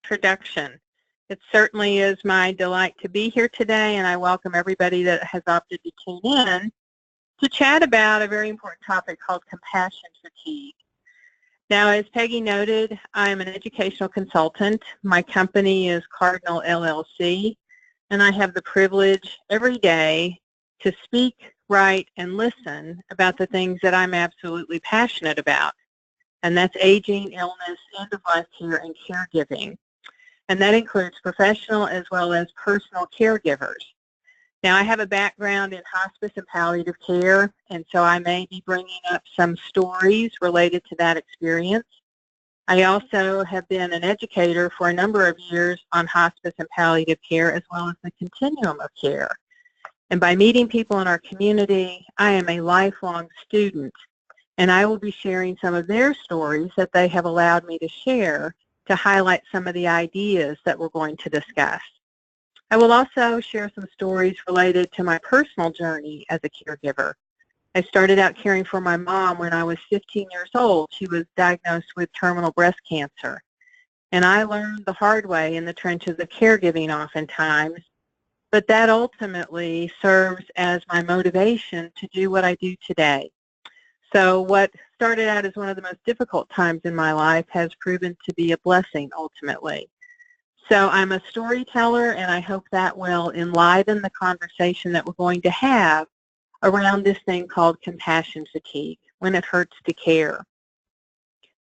introduction. It certainly is my delight to be here today, and I welcome everybody that has opted to tune in to chat about a very important topic called compassion fatigue. Now, as Peggy noted, I am an educational consultant. My company is Cardinal LLC, and I have the privilege every day to speak, write, and listen about the things that I'm absolutely passionate about, and that's aging, illness, end-of-life care, and caregiving. And that includes professional as well as personal caregivers. Now, I have a background in hospice and palliative care, and so I may be bringing up some stories related to that experience. I also have been an educator for a number of years on hospice and palliative care as well as the continuum of care. And by meeting people in our community, I am a lifelong student, and I will be sharing some of their stories that they have allowed me to share to highlight some of the ideas that we're going to discuss. I will also share some stories related to my personal journey as a caregiver. I started out caring for my mom when I was 15 years old. She was diagnosed with terminal breast cancer. And I learned the hard way in the trenches of caregiving oftentimes, but that ultimately serves as my motivation to do what I do today. So what started out as one of the most difficult times in my life has proven to be a blessing ultimately. So I'm a storyteller, and I hope that will enliven the conversation that we're going to have around this thing called compassion fatigue, when it hurts to care.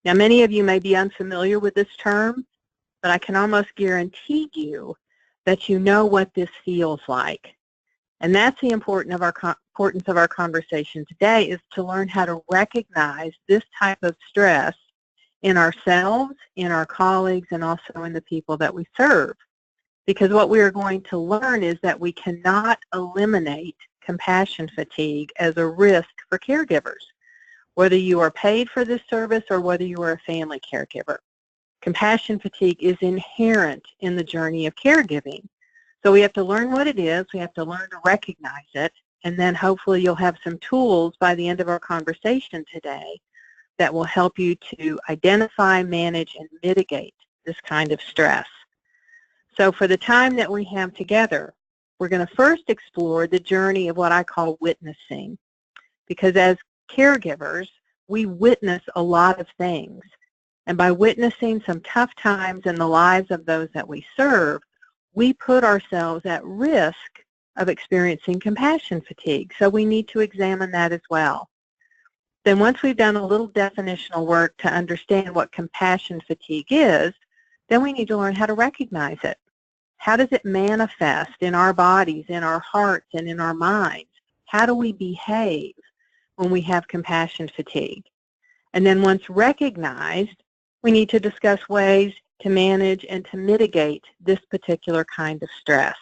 Now, many of you may be unfamiliar with this term, but I can almost guarantee you that you know what this feels like. And that's the importance of our conversation today, is to learn how to recognize this type of stress in ourselves, in our colleagues, and also in the people that we serve. Because what we are going to learn is that we cannot eliminate compassion fatigue as a risk for caregivers, whether you are paid for this service or whether you are a family caregiver. Compassion fatigue is inherent in the journey of caregiving. So we have to learn what it is, we have to learn to recognize it, and then hopefully you'll have some tools by the end of our conversation today that will help you to identify, manage, and mitigate this kind of stress. So for the time that we have together, we're going to first explore the journey of what I call witnessing, because as caregivers, we witness a lot of things. And by witnessing some tough times in the lives of those that we serve, we put ourselves at risk of experiencing compassion fatigue. So we need to examine that as well. Then once we've done a little definitional work to understand what compassion fatigue is, then we need to learn how to recognize it. How does it manifest in our bodies, in our hearts, and in our minds? How do we behave when we have compassion fatigue? And then once recognized, we need to discuss ways to manage and to mitigate this particular kind of stress.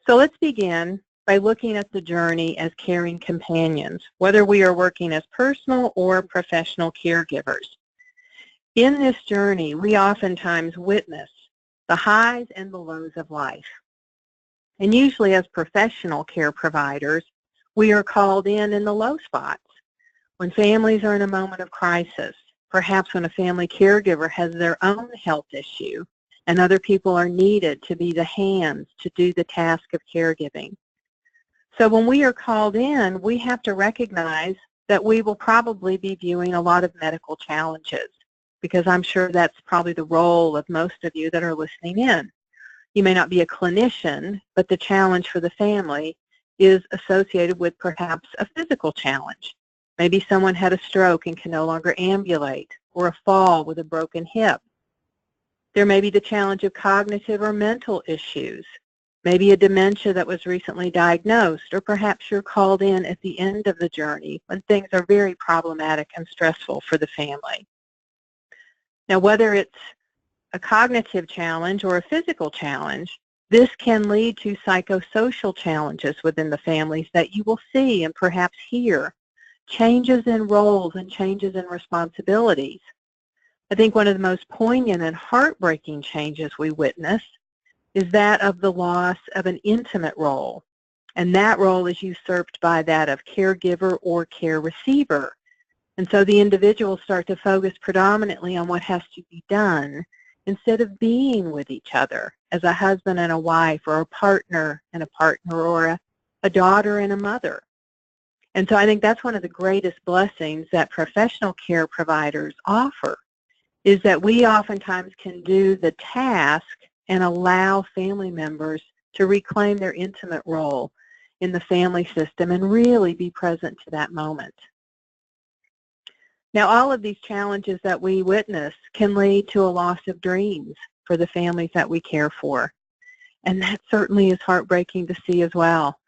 So let's begin by looking at the journey as caring companions, whether we are working as personal or professional caregivers. In this journey, we oftentimes witness the highs and the lows of life. And usually as professional care providers, we are called in the low spots, when families are in a moment of crisis, perhaps when a family caregiver has their own health issue and other people are needed to be the hands to do the task of caregiving. So when we are called in, we have to recognize that we will probably be viewing a lot of medical challenges, because I'm sure that's probably the role of most of you that are listening in. You may not be a clinician, but the challenge for the family is associated with perhaps a physical challenge. Maybe someone had a stroke and can no longer ambulate, or a fall with a broken hip. There may be the challenge of cognitive or mental issues, maybe a dementia that was recently diagnosed, or perhaps you're called in at the end of the journey when things are very problematic and stressful for the family. Now, whether it's a cognitive challenge or a physical challenge, this can lead to psychosocial challenges within the families that you will see and perhaps hear, changes in roles and changes in responsibilities. I think one of the most poignant and heartbreaking changes we witness is that of the loss of an intimate role, and that role is usurped by that of caregiver or care receiver. And so the individuals start to focus predominantly on what has to be done instead of being with each other as a husband and a wife, or a partner and a partner, or a daughter and a mother. And so I think that's one of the greatest blessings that professional care providers offer, is that we oftentimes can do the task and allow family members to reclaim their intimate role in the family system and really be present to that moment. Now, all of these challenges that we witness can lead to a loss of dreams for the families that we care for. And that certainly is heartbreaking to see as well.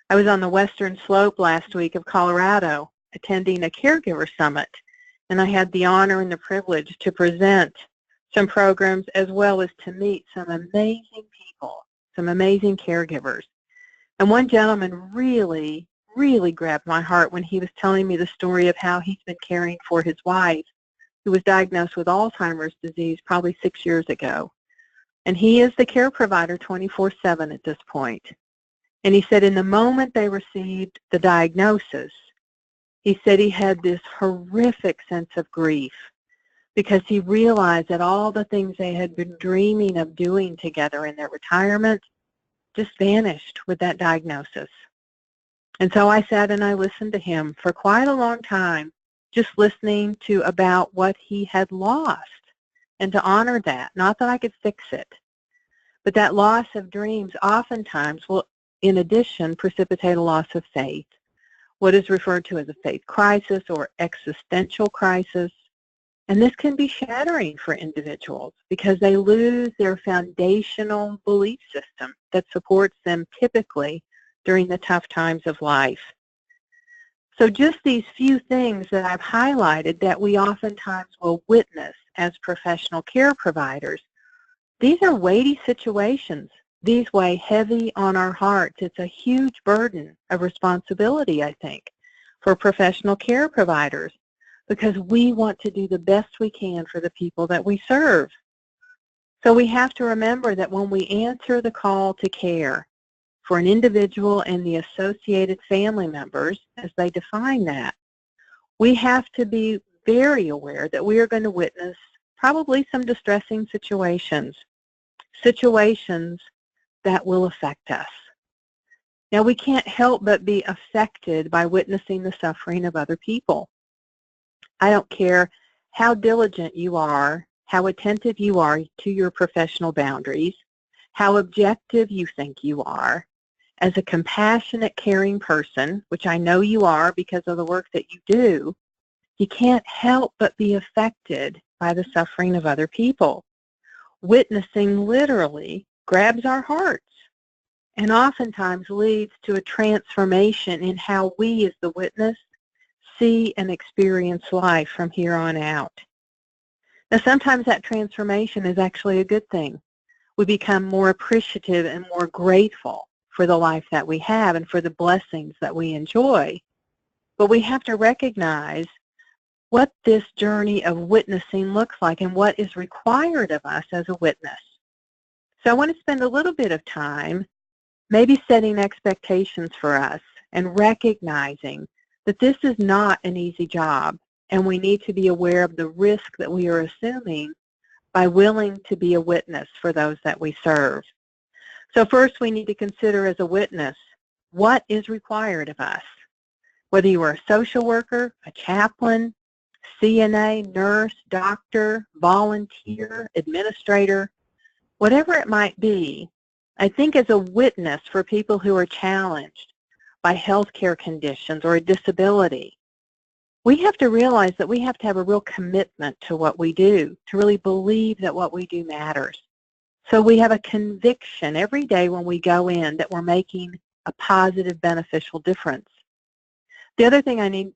I was on the western slope last week of Colorado attending a caregiver summit, and I had the honor and the privilege to present some programs as well as to meet some amazing people, some amazing caregivers. And one gentleman really grabbed my heart when he was telling me the story of how he's been caring for his wife, who was diagnosed with Alzheimer's disease probably 6 years ago. And he is the care provider 24/7 at this point. And he said in the moment they received the diagnosis, he said he had this horrific sense of grief because he realized that all the things they had been dreaming of doing together in their retirement just vanished with that diagnosis. And so I sat and I listened to him for quite a long time, just listening to about what he had lost and to honor that. Not that I could fix it, but that loss of dreams oftentimes will, in addition, precipitate a loss of faith, what is referred to as a faith crisis or existential crisis. And this can be shattering for individuals because they lose their foundational belief system that supports them typically during the tough times of life. So just these few things that I've highlighted that we oftentimes will witness as professional care providers, these are weighty situations. These weigh heavy on our hearts. It's a huge burden of responsibility, I think, for professional care providers because we want to do the best we can for the people that we serve. So we have to remember that when we answer the call to care for an individual and the associated family members, as they define that, we have to be very aware that we are going to witness probably some distressing situations that will affect us. Now, we can't help but be affected by witnessing the suffering of other people. I don't care how diligent you are, how attentive you are to your professional boundaries, how objective you think you are. As a compassionate, caring person, which I know you are because of the work that you do, you can't help but be affected by the suffering of other people. Witnessing literally grabs our hearts and oftentimes leads to a transformation in how we as the witness see and experience life from here on out. Now, sometimes that transformation is actually a good thing. We become more appreciative and more grateful for the life that we have and for the blessings that we enjoy. But we have to recognize what this journey of witnessing looks like and what is required of us as a witness. So I want to spend a little bit of time maybe setting expectations for us and recognizing that this is not an easy job, and we need to be aware of the risk that we are assuming by willing to be a witness for those that we serve. So first, we need to consider as a witness what is required of us. Whether you are a social worker, a chaplain, CNA, nurse, doctor, volunteer, administrator, whatever it might be, I think as a witness for people who are challenged by healthcare conditions or a disability, we have to realize that we have to have a real commitment to what we do, to really believe that what we do matters. So we have a conviction every day when we go in that we're making a positive, beneficial difference. The other thing I need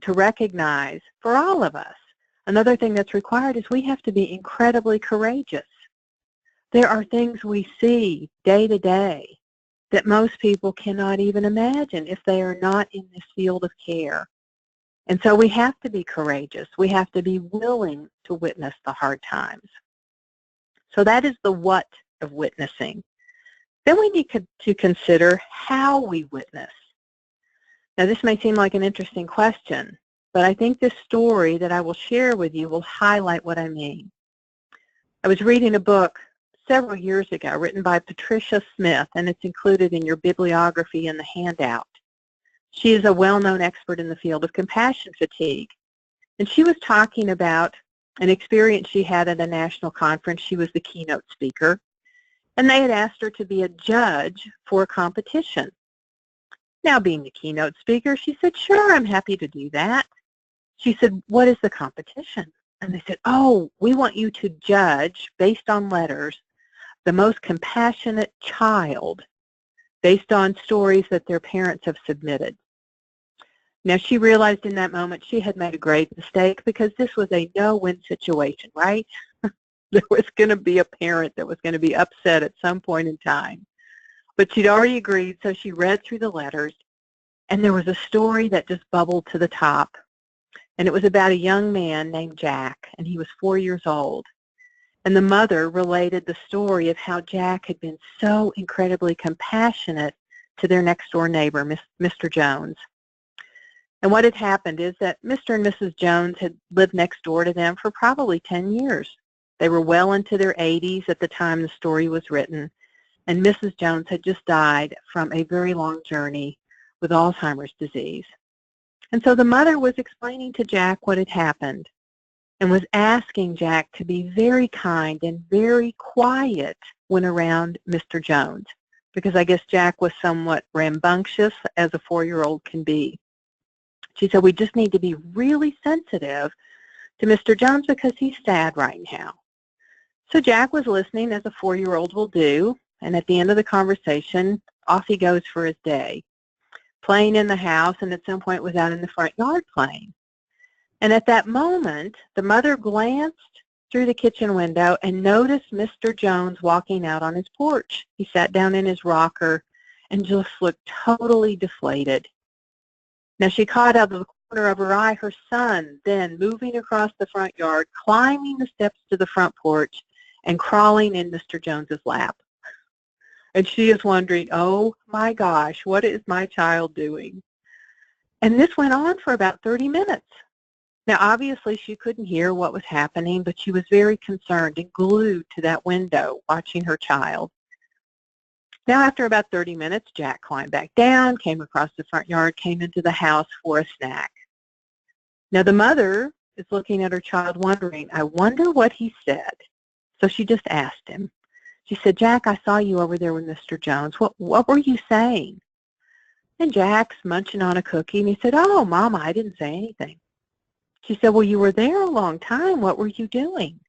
to recognize for all of us, another thing that's required is we have to be incredibly courageous. There are things we see day to day that most people cannot even imagine if they are not in this field of care. And so we have to be courageous. We have to be willing to witness the hard times. So that is the what of witnessing. Then we need to consider how we witness. Now, this may seem like an interesting question, but I think this story that I will share with you will highlight what I mean. I was reading a book several years ago written by Patricia Smith, and it's included in your bibliography in the handout. She is a well-known expert in the field of compassion fatigue, and she was talking about an experience she had at a national conference. She was the keynote speaker, and they had asked her to be a judge for a competition. Now, being the keynote speaker, she said, "Sure, I'm happy to do that." She said, "What is the competition?" And they said, "Oh, we want you to judge, based on letters, the most compassionate child based on stories that their parents have submitted." Now, she realized in that moment she had made a grave mistake because this was a no-win situation, right? There was going to be a parent that was going to be upset at some point in time. But she'd already agreed, so she read through the letters, and there was a story that just bubbled to the top. And it was about a young man named Jack, and he was 4 years old. And the mother related the story of how Jack had been so incredibly compassionate to their next-door neighbor, Mr. Jones. And what had happened is that Mr. and Mrs. Jones had lived next door to them for probably 10 years. They were well into their 80s at the time the story was written, and Mrs. Jones had just died from a very long journey with Alzheimer's disease. And so the mother was explaining to Jack what had happened and was asking Jack to be very kind and very quiet when around Mr. Jones, because I guess Jack was somewhat rambunctious, as a 4-year-old can be. She said, "We just need to be really sensitive to Mr. Jones because he's sad right now." So Jack was listening, as a 4-year-old will do, and at the end of the conversation, off he goes for his day, playing in the house, and at some point was out in the front yard playing. And at that moment, the mother glanced through the kitchen window and noticed Mr. Jones walking out on his porch. He sat down in his rocker and just looked totally deflated. Now, she caught out of the corner of her eye her son then moving across the front yard, climbing the steps to the front porch, and crawling in Mr. Jones's lap. And she is wondering, oh my gosh, what is my child doing? And this went on for about 30 minutes. Now, obviously, she couldn't hear what was happening, but she was very concerned and glued to that window watching her child. Now, after about 30 minutes, Jack climbed back down, came across the front yard, came into the house for a snack. Now, the mother is looking at her child wondering, I wonder what he said. So she just asked him. She said, "Jack, I saw you over there with Mr. Jones. What were you saying?" And Jack's munching on a cookie, and he said, "Oh, Mama, I didn't say anything." She said, "Well, you were there a long time. What were you doing?"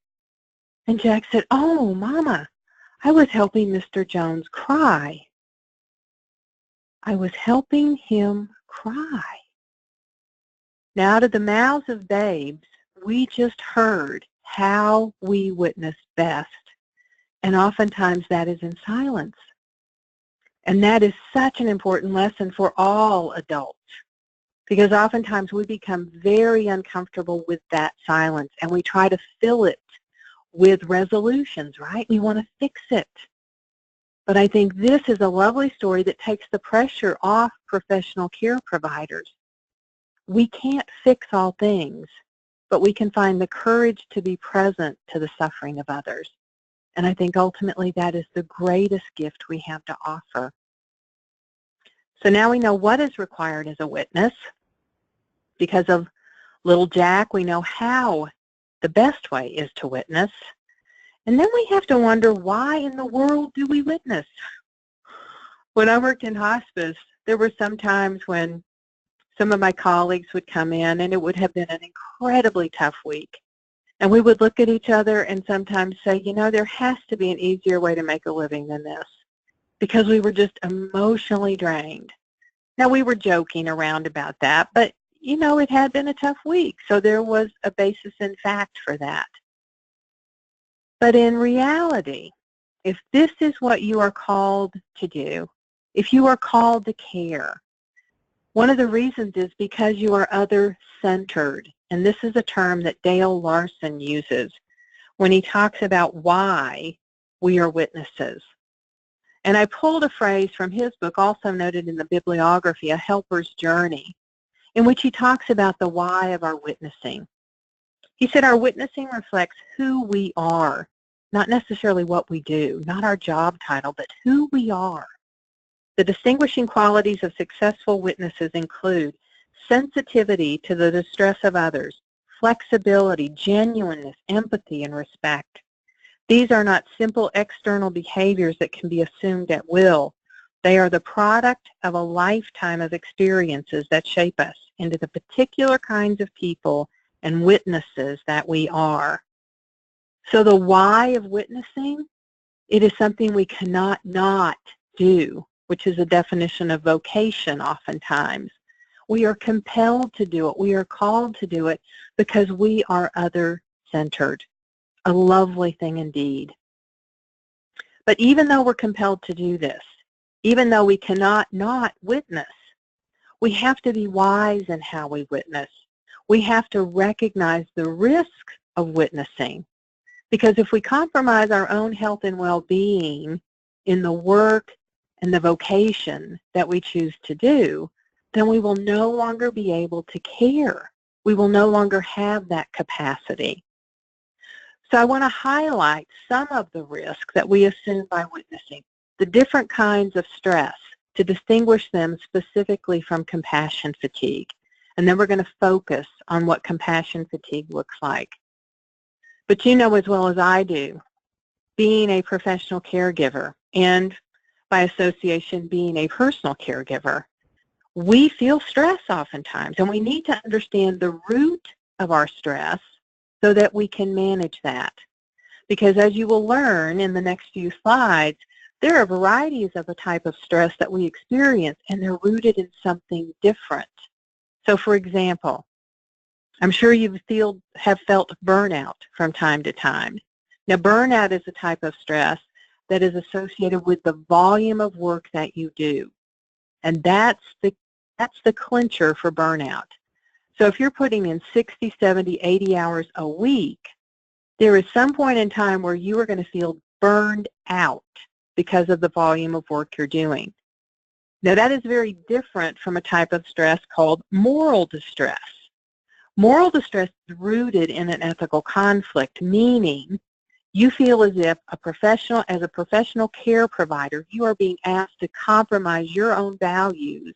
And Jack said, "Oh, Mama, I was helping Mr. Jones cry. I was helping him cry." Now, out of the mouths of babes, we just heard how we witness best. And oftentimes that is in silence. And that is such an important lesson for all adults, because oftentimes we become very uncomfortable with that silence and we try to fill it with resolutions, right? We want to fix it. But I think this is a lovely story that takes the pressure off professional care providers. We can't fix all things, but we can find the courage to be present to the suffering of others. And I think ultimately that is the greatest gift we have to offer. So now we know what is required as a witness. Because of little Jack, we know how the best way is to witness. And then we have to wonder, why in the world do we witness? When I worked in hospice, there were some times when some of my colleagues would come in, and it would have been an incredibly tough week. And we would look at each other and sometimes say, you know, there has to be an easier way to make a living than this, because we were just emotionally drained. Now, we were joking around about that, but, you know, it had been a tough week, so there was a basis in fact for that. But in reality, if this is what you are called to do, if you are called to care, one of the reasons is because you are other-centered. And this is a term that Dale Larson uses when he talks about why we are witnesses. And I pulled a phrase from his book, also noted in the bibliography, A Helper's Journey, in which he talks about the why of our witnessing. He said, our witnessing reflects who we are not necessarily what we do, not our job title, but who we are. The distinguishing qualities of successful witnesses include sensitivity to the distress of others, flexibility, genuineness, empathy, and respect. These are not simple external behaviors that can be assumed at will. They are the product of a lifetime of experiences that shape us into the particular kinds of people and witnesses that we are. So the why of witnessing, it is something we cannot not do, which is a definition of vocation oftentimes. We are compelled to do it. We are called to do it because we are other-centered. A lovely thing indeed. But even though we're compelled to do this, even though we cannot not witness, we have to be wise in how we witness. We have to recognize the risk of witnessing. Because if we compromise our own health and well-being in the work and the vocation that we choose to do, then we will no longer be able to care. We will no longer have that capacity. So I want to highlight some of the risks that we assume by witnessing, the different kinds of stress, to distinguish them specifically from compassion fatigue. And then we're going to focus on what compassion fatigue looks like. But you know as well as I do, being a professional caregiver and by association being a personal caregiver, we feel stress oftentimes, and we need to understand the root of our stress so that we can manage that. Because as you will learn in the next few slides, there are varieties of the type of stress that we experience, and they're rooted in something different. So for example, I'm sure you have felt burnout from time to time. Now burnout is a type of stress that is associated with the volume of work that you do. And that's the clincher for burnout. So if you're putting in 60, 70, 80 hours a week, there is some point in time where you are going to feel burned out because of the volume of work you're doing. Now that is very different from a type of stress called moral distress. Moral distress is rooted in an ethical conflict, meaning you feel as if as a professional care provider, you are being asked to compromise your own values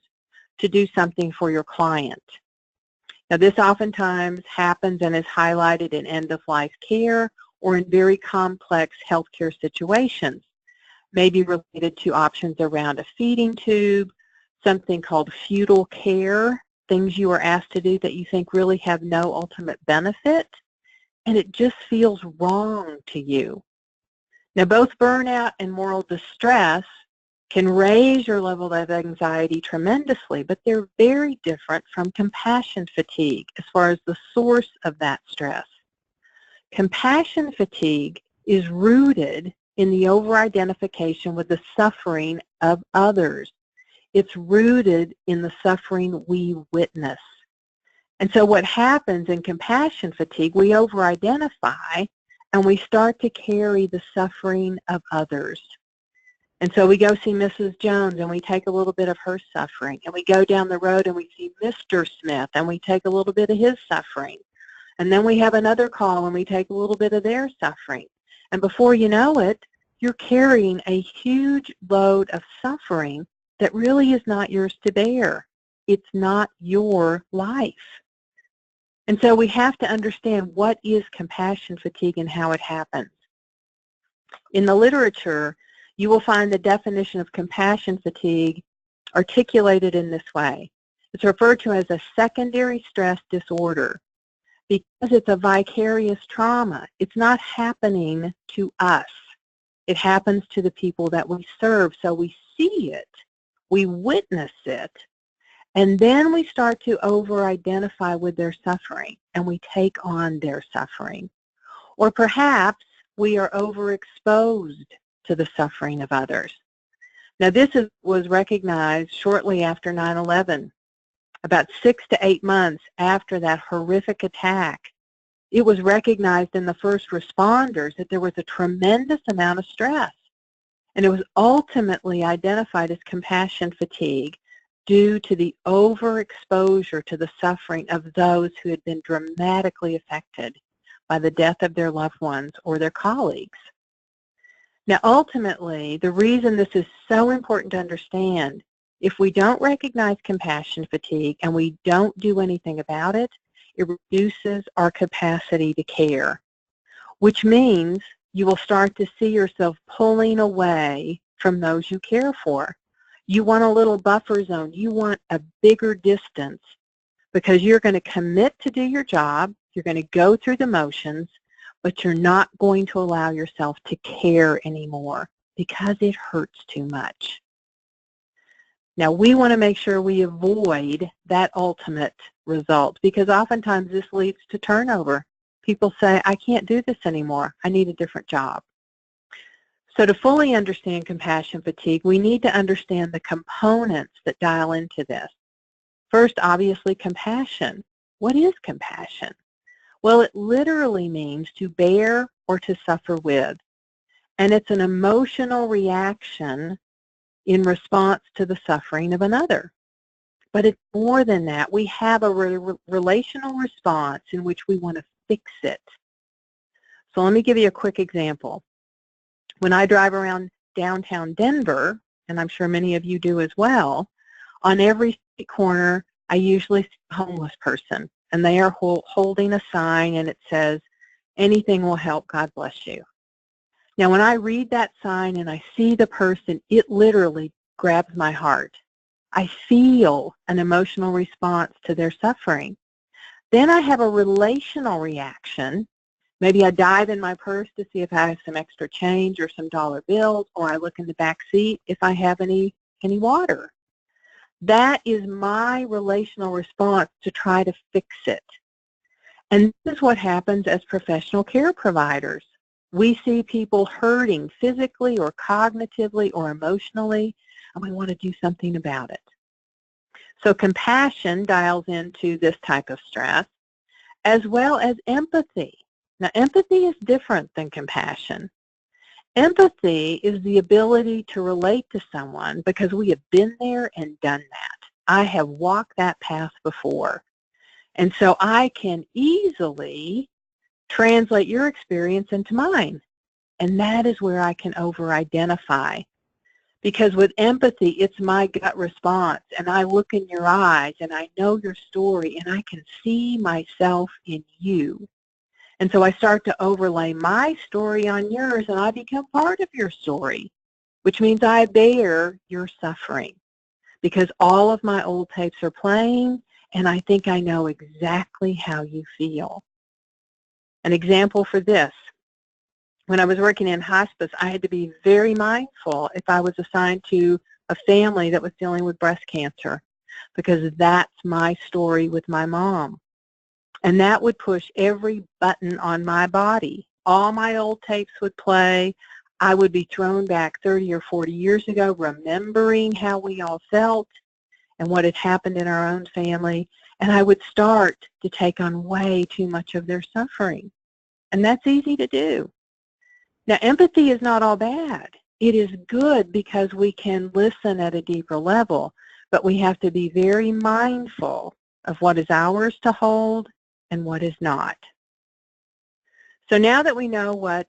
to do something for your client. Now this oftentimes happens and is highlighted in end-of-life care or in very complex healthcare situations, maybe related to options around a feeding tube, something called futile care, things you are asked to do that you think really have no ultimate benefit, and it just feels wrong to you. Now both burnout and moral distress can raise your level of anxiety tremendously, but they're very different from compassion fatigue as far as the source of that stress. Compassion fatigue is rooted in the over-identification with the suffering of others. It's rooted in the suffering we witness. And so what happens in compassion fatigue, we over-identify and we start to carry the suffering of others. And so we go see Mrs. Jones and we take a little bit of her suffering. And we go down the road and we see Mr. Smith and we take a little bit of his suffering. And then we have another call and we take a little bit of their suffering. And before you know it, you're carrying a huge load of suffering that really is not yours to bear. It's not your life. And so we have to understand what is compassion fatigue and how it happens. In the literature, you will find the definition of compassion fatigue articulated in this way. It's referred to as a secondary stress disorder because it's a vicarious trauma. It's not happening to us. It happens to the people that we serve. So we see it, we witness it, and then we start to over-identify with their suffering and we take on their suffering. Or perhaps we are overexposed to the suffering of others. Now this was recognized shortly after 9/11, about 6 to 8 months after that horrific attack. It was recognized in the first responders that there was a tremendous amount of stress. And it was ultimately identified as compassion fatigue due to the overexposure to the suffering of those who had been dramatically affected by the death of their loved ones or their colleagues. Now, ultimately, the reason this is so important to understand, if we don't recognize compassion fatigue and we don't do anything about it, it reduces our capacity to care, which means you will start to see yourself pulling away from those you care for. You want a little buffer zone. You want a bigger distance because you're going to commit to do your job. You're going to go through the motions, but you're not going to allow yourself to care anymore because it hurts too much. Now, we want to make sure we avoid that ultimate result because oftentimes this leads to turnover. People say, I can't do this anymore. I need a different job. So to fully understand compassion fatigue, we need to understand the components that dial into this. First, obviously, compassion. What is compassion? Well, it literally means to bear or to suffer with. And it's an emotional reaction in response to the suffering of another. But it's more than that. We have a relational response in which we want to fix it. So let me give you a quick example. When I drive around downtown Denver, and I'm sure many of you do as well, on every street corner I usually see a homeless person, and they are holding a sign and it says, anything will help, God bless you. Now when I read that sign and I see the person, it literally grabs my heart. I feel an emotional response to their suffering. Then I have a relational reaction. Maybe I dive in my purse to see if I have some extra change or some dollar bills, or I look in the back seat if I have any water. That is my relational response to try to fix it. And this is what happens as professional care providers. We see people hurting physically or cognitively or emotionally, and we want to do something about it. So compassion dials into this type of stress, as well as empathy. Now, empathy is different than compassion. Empathy is the ability to relate to someone because we have been there and done that. I have walked that path before. And so I can easily translate your experience into mine. And that is where I can over-identify. Because with empathy, it's my gut response. And I look in your eyes and I know your story and I can see myself in you. And so I start to overlay my story on yours and I become part of your story, which means I bear your suffering because all of my old tapes are playing and I think I know exactly how you feel. An example for this, when I was working in hospice, I had to be very mindful if I was assigned to a family that was dealing with breast cancer because that's my story with my mom. And that would push every button on my body. All my old tapes would play. I would be thrown back 30 or 40 years ago, remembering how we all felt and what had happened in our own family. And I would start to take on way too much of their suffering. And that's easy to do. Now, empathy is not all bad. It is good because we can listen at a deeper level, but we have to be very mindful of what is ours to hold and what is not. So now that we know what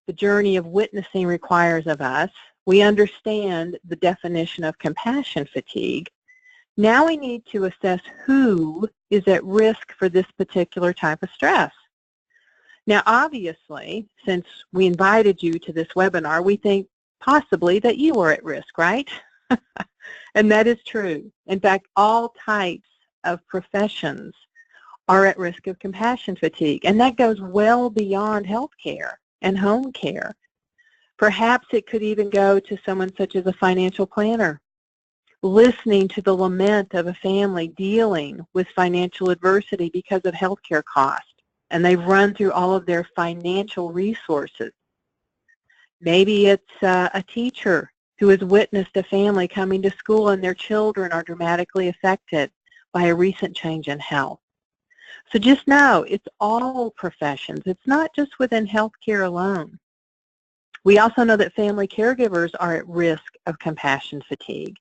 the journey of witnessing requires of us, we understand the definition of compassion fatigue. Now we need to assess who is at risk for this particular type of stress. Now obviously, since we invited you to this webinar, we think possibly that you are at risk, right? And that is true. In fact, all types of professions are at risk of compassion fatigue, and that goes well beyond healthcare and home care. Perhaps it could even go to someone such as a financial planner, listening to the lament of a family dealing with financial adversity because of healthcare costs, and they've run through all of their financial resources. Maybe it's a teacher who has witnessed a family coming to school and their children are dramatically affected by a recent change in health. So just know it's all professions. It's not just within healthcare alone. We also know that family caregivers are at risk of compassion fatigue.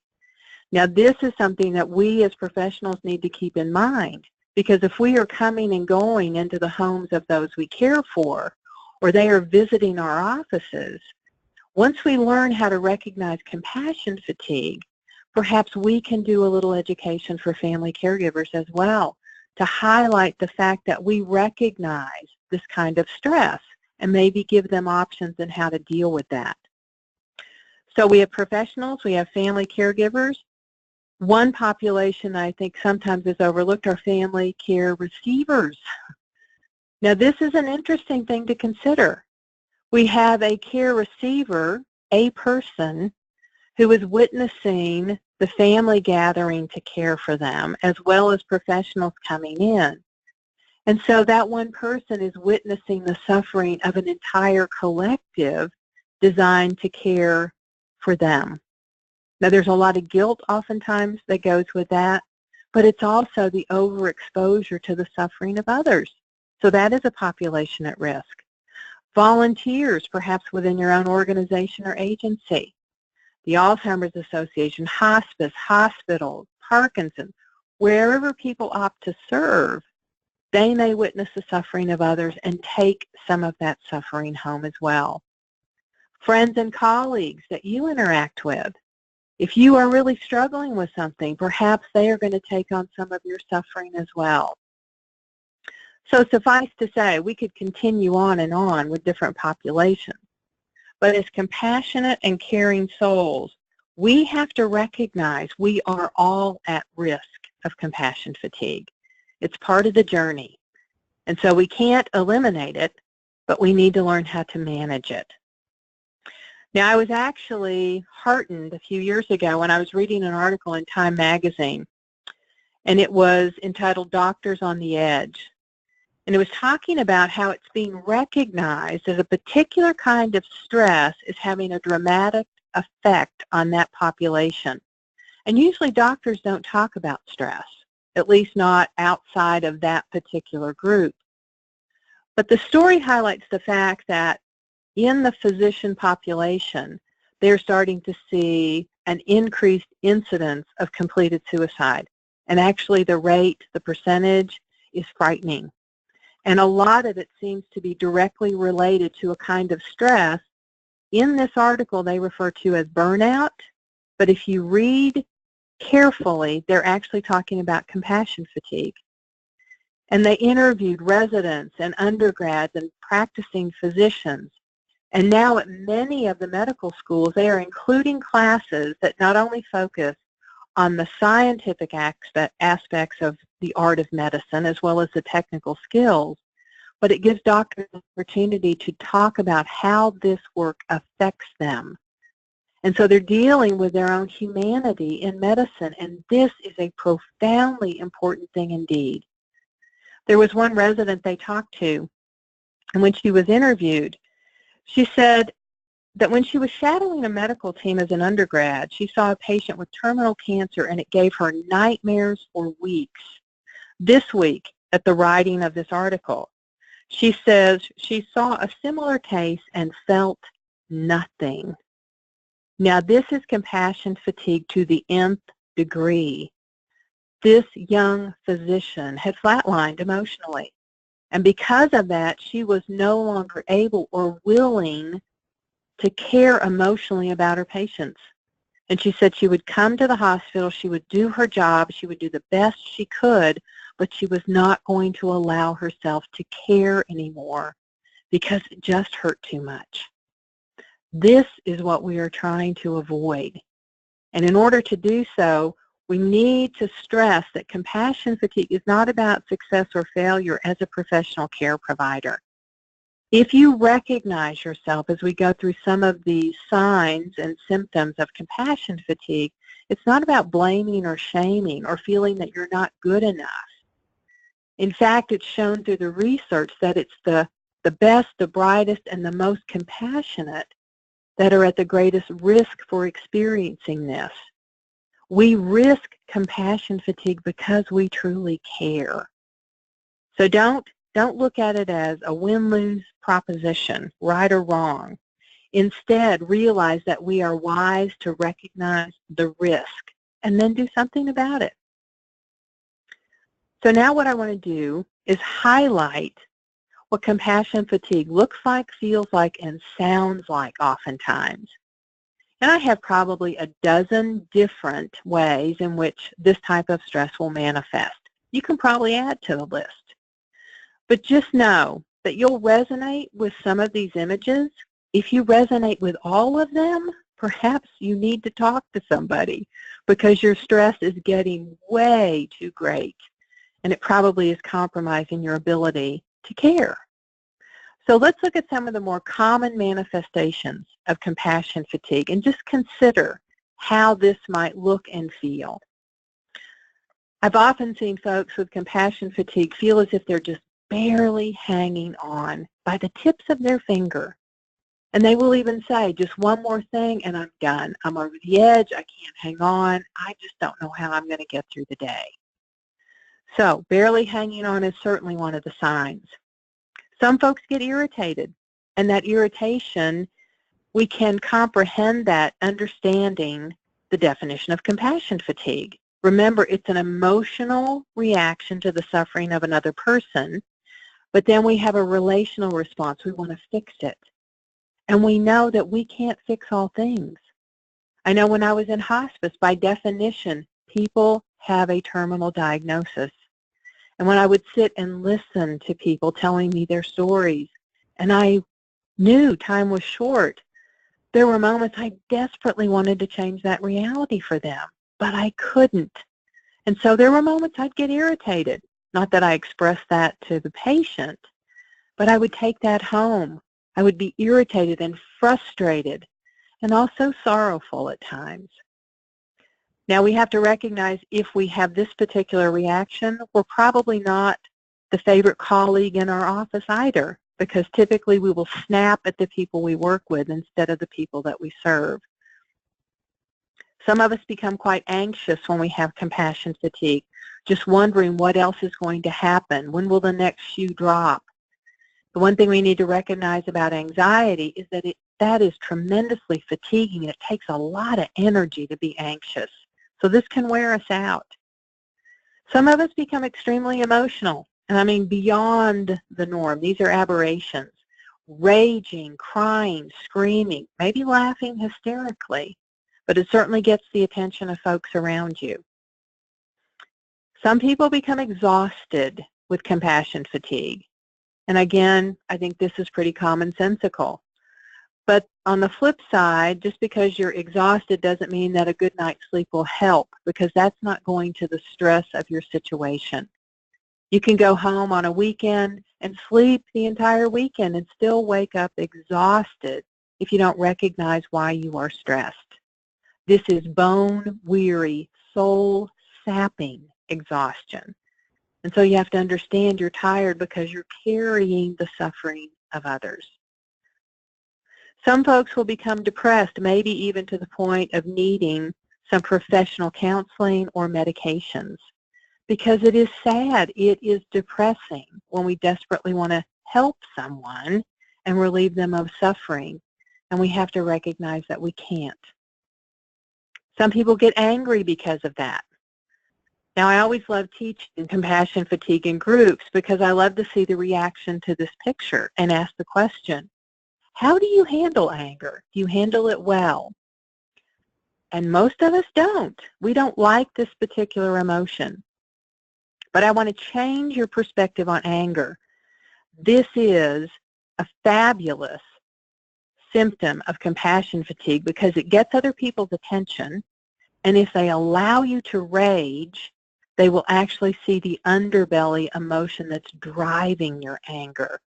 Now this is something that we as professionals need to keep in mind, because if we are coming and going into the homes of those we care for, or they are visiting our offices, Once we learn how to recognize compassion fatigue, perhaps we can do a little education for family caregivers as well to highlight the fact that we recognize this kind of stress and maybe give them options on how to deal with that. So we have professionals, we have family caregivers. One population I think sometimes is overlooked are family care receivers. Now this is an interesting thing to consider. We have a care receiver, a person, who is witnessing the family gathering to care for them, as well as professionals coming in. And so that one person is witnessing the suffering of an entire collective designed to care for them. Now, there's a lot of guilt oftentimes that goes with that, but it's also the overexposure to the suffering of others. So that is a population at risk. Volunteers, perhaps within your own organization or agency. The Alzheimer's Association, hospice, hospitals, Parkinson's, wherever people opt to serve, they may witness the suffering of others and take some of that suffering home as well. Friends and colleagues that you interact with, if you are really struggling with something, perhaps they are going to take on some of your suffering as well. So suffice to say, we could continue on and on with different populations. But as compassionate and caring souls, we have to recognize we are all at risk of compassion fatigue. It's part of the journey. And so we can't eliminate it, but we need to learn how to manage it. Now, I was actually heartened a few years ago when I was reading an article in Time magazine, and it was entitled Doctors on the Edge. And it was talking about how it's being recognized that a particular kind of stress is having a dramatic effect on that population. And usually doctors don't talk about stress, at least not outside of that particular group. But the story highlights the fact that in the physician population, they're starting to see an increased incidence of completed suicide. And actually the rate, the percentage, is frightening. And a lot of it seems to be directly related to a kind of stress. In this article, they refer to as burnout, but if you read carefully, they're actually talking about compassion fatigue. And they interviewed residents and undergrads and practicing physicians. And now at many of the medical schools, they are including classes that not only focus on the scientific aspects of the art of medicine as well as the technical skills, but it gives doctors an opportunity to talk about how this work affects them. And so they're dealing with their own humanity in medicine, and this is a profoundly important thing indeed. There was one resident they talked to, and when she was interviewed, she said that when she was shadowing a medical team as an undergrad, she saw a patient with terminal cancer and it gave her nightmares for weeks. This week, at the writing of this article, she says she saw a similar case and felt nothing. Now this is compassion fatigue to the nth degree. This young physician had flatlined emotionally. And because of that, she was no longer able or willing to care emotionally about her patients. And she said she would come to the hospital, she would do her job, she would do the best she could, but she was not going to allow herself to care anymore because it just hurt too much. This is what we are trying to avoid. And in order to do so, we need to stress that compassion fatigue is not about success or failure as a professional care provider. If you recognize yourself as we go through some of the signs and symptoms of compassion fatigue, it's not about blaming or shaming or feeling that you're not good enough. In fact, it's shown through the research that it's the best, the brightest, and the most compassionate that are at the greatest risk for experiencing this. We risk compassion fatigue because we truly care. So don't look at it as a win-lose proposition, right or wrong. Instead, realize that we are wise to recognize the risk and then do something about it. So now what I want to do is highlight what compassion fatigue looks like, feels like, and sounds like oftentimes. And I have probably a dozen different ways in which this type of stress will manifest. You can probably add to the list. But just know that you'll resonate with some of these images. If you resonate with all of them, perhaps you need to talk to somebody because your stress is getting way too great, and it probably is compromising your ability to care. So let's look at some of the more common manifestations of compassion fatigue and just consider how this might look and feel. I've often seen folks with compassion fatigue feel as if they're just barely hanging on by the tips of their finger. And they will even say, just one more thing and I'm done. I'm over the edge. I can't hang on. I just don't know how I'm going to get through the day. So barely hanging on is certainly one of the signs. Some folks get irritated, and that irritation, we can comprehend that understanding the definition of compassion fatigue. Remember, it's an emotional reaction to the suffering of another person, but then we have a relational response. We want to fix it. And we know that we can't fix all things. I know when I was in hospice, by definition, people have a terminal diagnosis. And when I would sit and listen to people telling me their stories, and I knew time was short, there were moments I desperately wanted to change that reality for them, but I couldn't. And so there were moments I'd get irritated. Not that I expressed that to the patient, but I would take that home. I would be irritated and frustrated and also sorrowful at times. Now we have to recognize if we have this particular reaction, we're probably not the favorite colleague in our office either, because typically we will snap at the people we work with instead of the people that we serve. Some of us become quite anxious when we have compassion fatigue, just wondering what else is going to happen. When will the next shoe drop? The one thing we need to recognize about anxiety is that that is tremendously fatiguing. It takes a lot of energy to be anxious. So this can wear us out. Some of us become extremely emotional, and I mean beyond the norm. These are aberrations. Raging, crying, screaming, maybe laughing hysterically, but it certainly gets the attention of folks around you. Some people become exhausted with compassion fatigue. And again, I think this is pretty commonsensical. But on the flip side, just because you're exhausted doesn't mean that a good night's sleep will help, because that's not going to the stress of your situation. You can go home on a weekend and sleep the entire weekend and still wake up exhausted if you don't recognize why you are stressed. This is bone-weary, soul-sapping exhaustion. And so you have to understand you're tired because you're carrying the suffering of others. Some folks will become depressed, maybe even to the point of needing some professional counseling or medications, because it is sad, it is depressing when we desperately want to help someone and relieve them of suffering, and we have to recognize that we can't. Some people get angry because of that. Now, I always love teaching compassion fatigue in groups because I love to see the reaction to this picture and ask the question, how do you handle anger? Do you handle it well? And most of us don't. We don't like this particular emotion. But I want to change your perspective on anger. This is a fabulous symptom of compassion fatigue because it gets other people's attention, and if they allow you to rage, they will actually see the underbelly emotion that's driving your anger.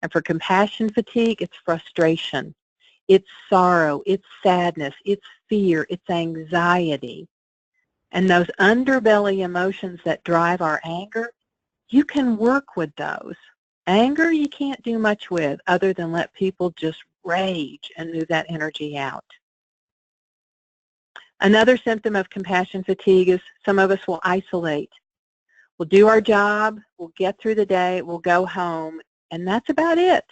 And for compassion fatigue, it's frustration, it's sorrow, it's sadness, it's fear, it's anxiety. And those underbelly emotions that drive our anger, you can work with those. Anger you can't do much with other than let people just rage and move that energy out. Another symptom of compassion fatigue is some of us will isolate. We'll do our job, we'll get through the day, we'll go home, and that's about it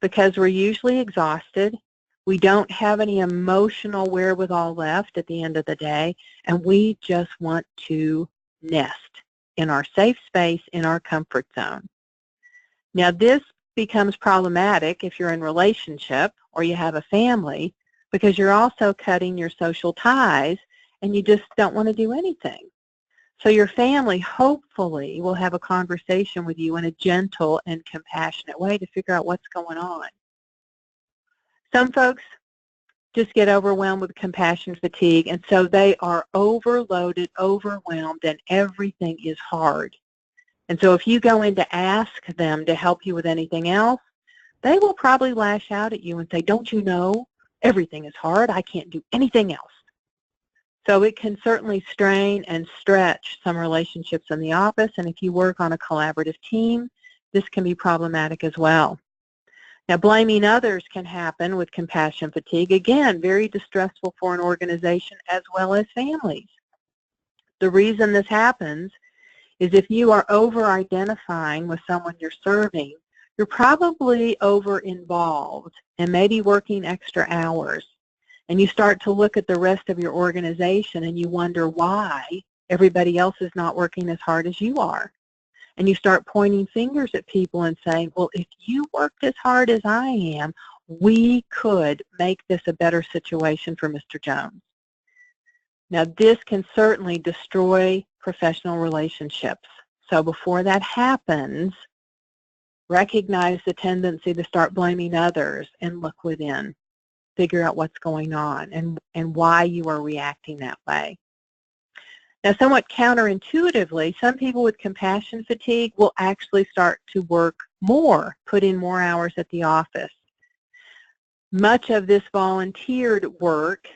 because we're usually exhausted. We don't have any emotional wherewithal left at the end of the day, and we just want to nest in our safe space, in our comfort zone. Now, this becomes problematic if you're in a relationship or you have a family, because you're also cutting your social ties and you just don't want to do anything. So your family hopefully will have a conversation with you in a gentle and compassionate way to figure out what's going on. Some folks just get overwhelmed with compassion fatigue, and so they are overloaded, overwhelmed, and everything is hard. And so if you go in to ask them to help you with anything else, they will probably lash out at you and say, don't you know, everything is hard, I can't do anything else. So it can certainly strain and stretch some relationships in the office, and if you work on a collaborative team, this can be problematic as well. Now, blaming others can happen with compassion fatigue. Again, very distressful for an organization as well as families. The reason this happens is if you are over-identifying with someone you're serving, you're probably over-involved and maybe working extra hours. And you start to look at the rest of your organization and you wonder why everybody else is not working as hard as you are. And you start pointing fingers at people and saying, well, if you worked as hard as I am, we could make this a better situation for Mr. Jones. Now, this can certainly destroy professional relationships. So before that happens, recognize the tendency to start blaming others and look within. Figure out what's going on and why you are reacting that way. Now, somewhat counterintuitively, some people with compassion fatigue will actually start to work more, put in more hours at the office. Much of this volunteered work,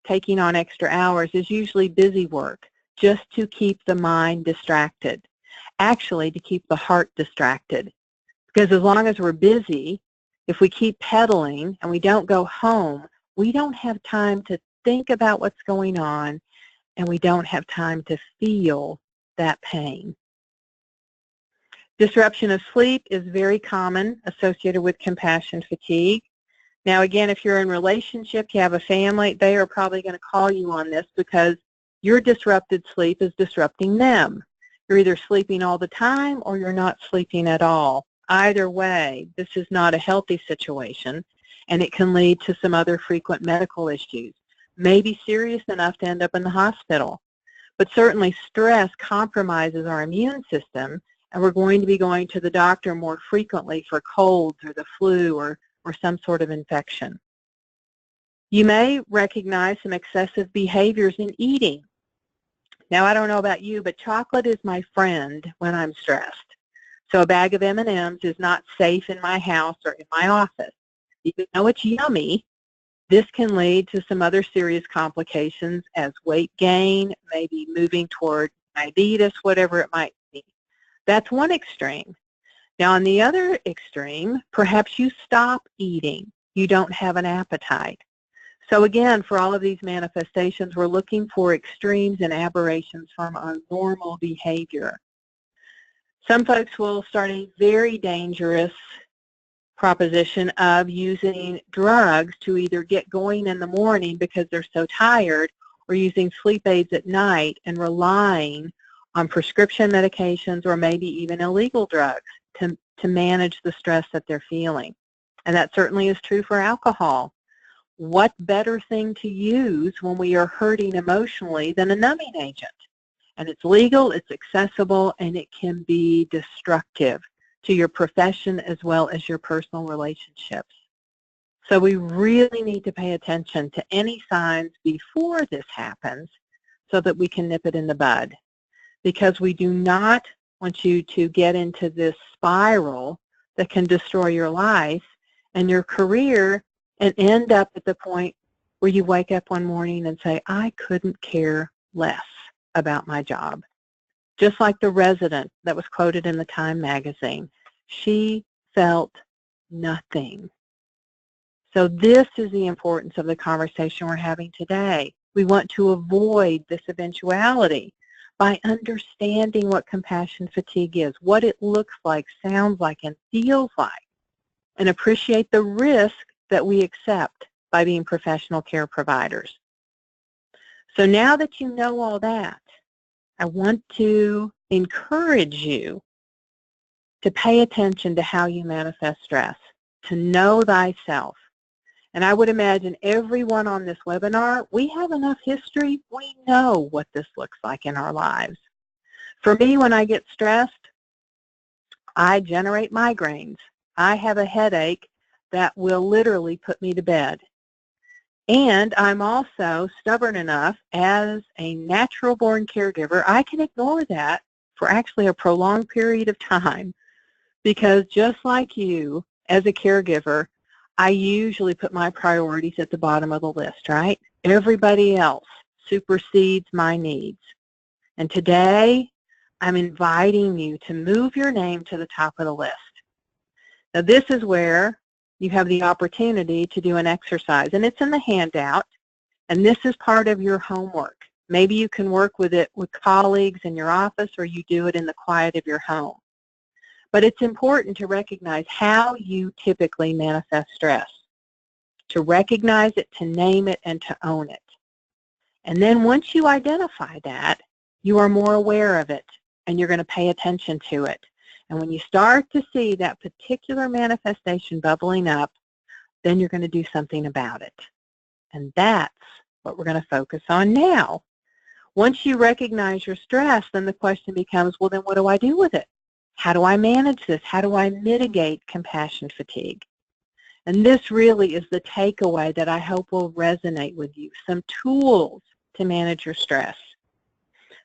taking on extra hours, is usually busy work, just to keep the mind distracted, actually to keep the heart distracted. Because as long as we're busy, if we keep pedaling and we don't go home, we don't have time to think about what's going on, and we don't have time to feel that pain. Disruption of sleep is very common associated with compassion fatigue. Now, again, if you're in a relationship, you have a family, they are probably going to call you on this because your disrupted sleep is disrupting them. You're either sleeping all the time or you're not sleeping at all. Either way, this is not a healthy situation, and it can lead to some other frequent medical issues, maybe serious enough to end up in the hospital. But certainly stress compromises our immune system, and we're going to be going to the doctor more frequently for colds or the flu or some sort of infection. You may recognize some excessive behaviors in eating. Now, I don't know about you, but chocolate is my friend when I'm stressed. So a bag of M&Ms is not safe in my house or in my office. Even though it's yummy, this can lead to some other serious complications as weight gain, maybe moving toward diabetes, whatever it might be. That's one extreme. Now, on the other extreme, perhaps you stop eating. You don't have an appetite. So again, for all of these manifestations, we're looking for extremes and aberrations from our normal behavior. Some folks will start a very dangerous proposition of using drugs to either get going in the morning because they're so tired, or using sleep aids at night and relying on prescription medications or maybe even illegal drugs to manage the stress that they're feeling. And that certainly is true for alcohol. What better thing to use when we are hurting emotionally than a numbing agent? And it's legal, it's accessible, and it can be destructive to your profession as well as your personal relationships. So we really need to pay attention to any signs before this happens so that we can nip it in the bud. Because we do not want you to get into this spiral that can destroy your life and your career and end up at the point where you wake up one morning and say, I couldn't care less about my job. Just like the resident that was quoted in the Time magazine. She felt nothing. So this is the importance of the conversation we're having today. We want to avoid this eventuality by understanding what compassion fatigue is, what it looks like, sounds like, and feels like, and appreciate the risk that we accept by being professional care providers. So now that you know all that, I want to encourage you to pay attention to how you manifest stress, to know thyself. And I would imagine everyone on this webinar, we have enough history, we know what this looks like in our lives. For me, when I get stressed, I generate migraines. I have a headache that will literally put me to bed. And I'm also stubborn enough, as a natural-born caregiver, I can ignore that for actually a prolonged period of time, because just like you, as a caregiver, I usually put my priorities at the bottom of the list, right? Everybody else supersedes my needs. And today, I'm inviting you to move your name to the top of the list. Now, this is where you have the opportunity to do an exercise, and it's in the handout, and this is part of your homework. Maybe you can work with it with colleagues in your office, or you do it in the quiet of your home. But it's important to recognize how you typically manifest stress, to recognize it, to name it, and to own it. And then once you identify that, you are more aware of it, and you're going to pay attention to it. And when you start to see that particular manifestation bubbling up, then you're going to do something about it. And that's what we're going to focus on now. Once you recognize your stress, then the question becomes, well, then what do I do with it? How do I manage this? How do I mitigate compassion fatigue? And this really is the takeaway that I hope will resonate with you, some tools to manage your stress.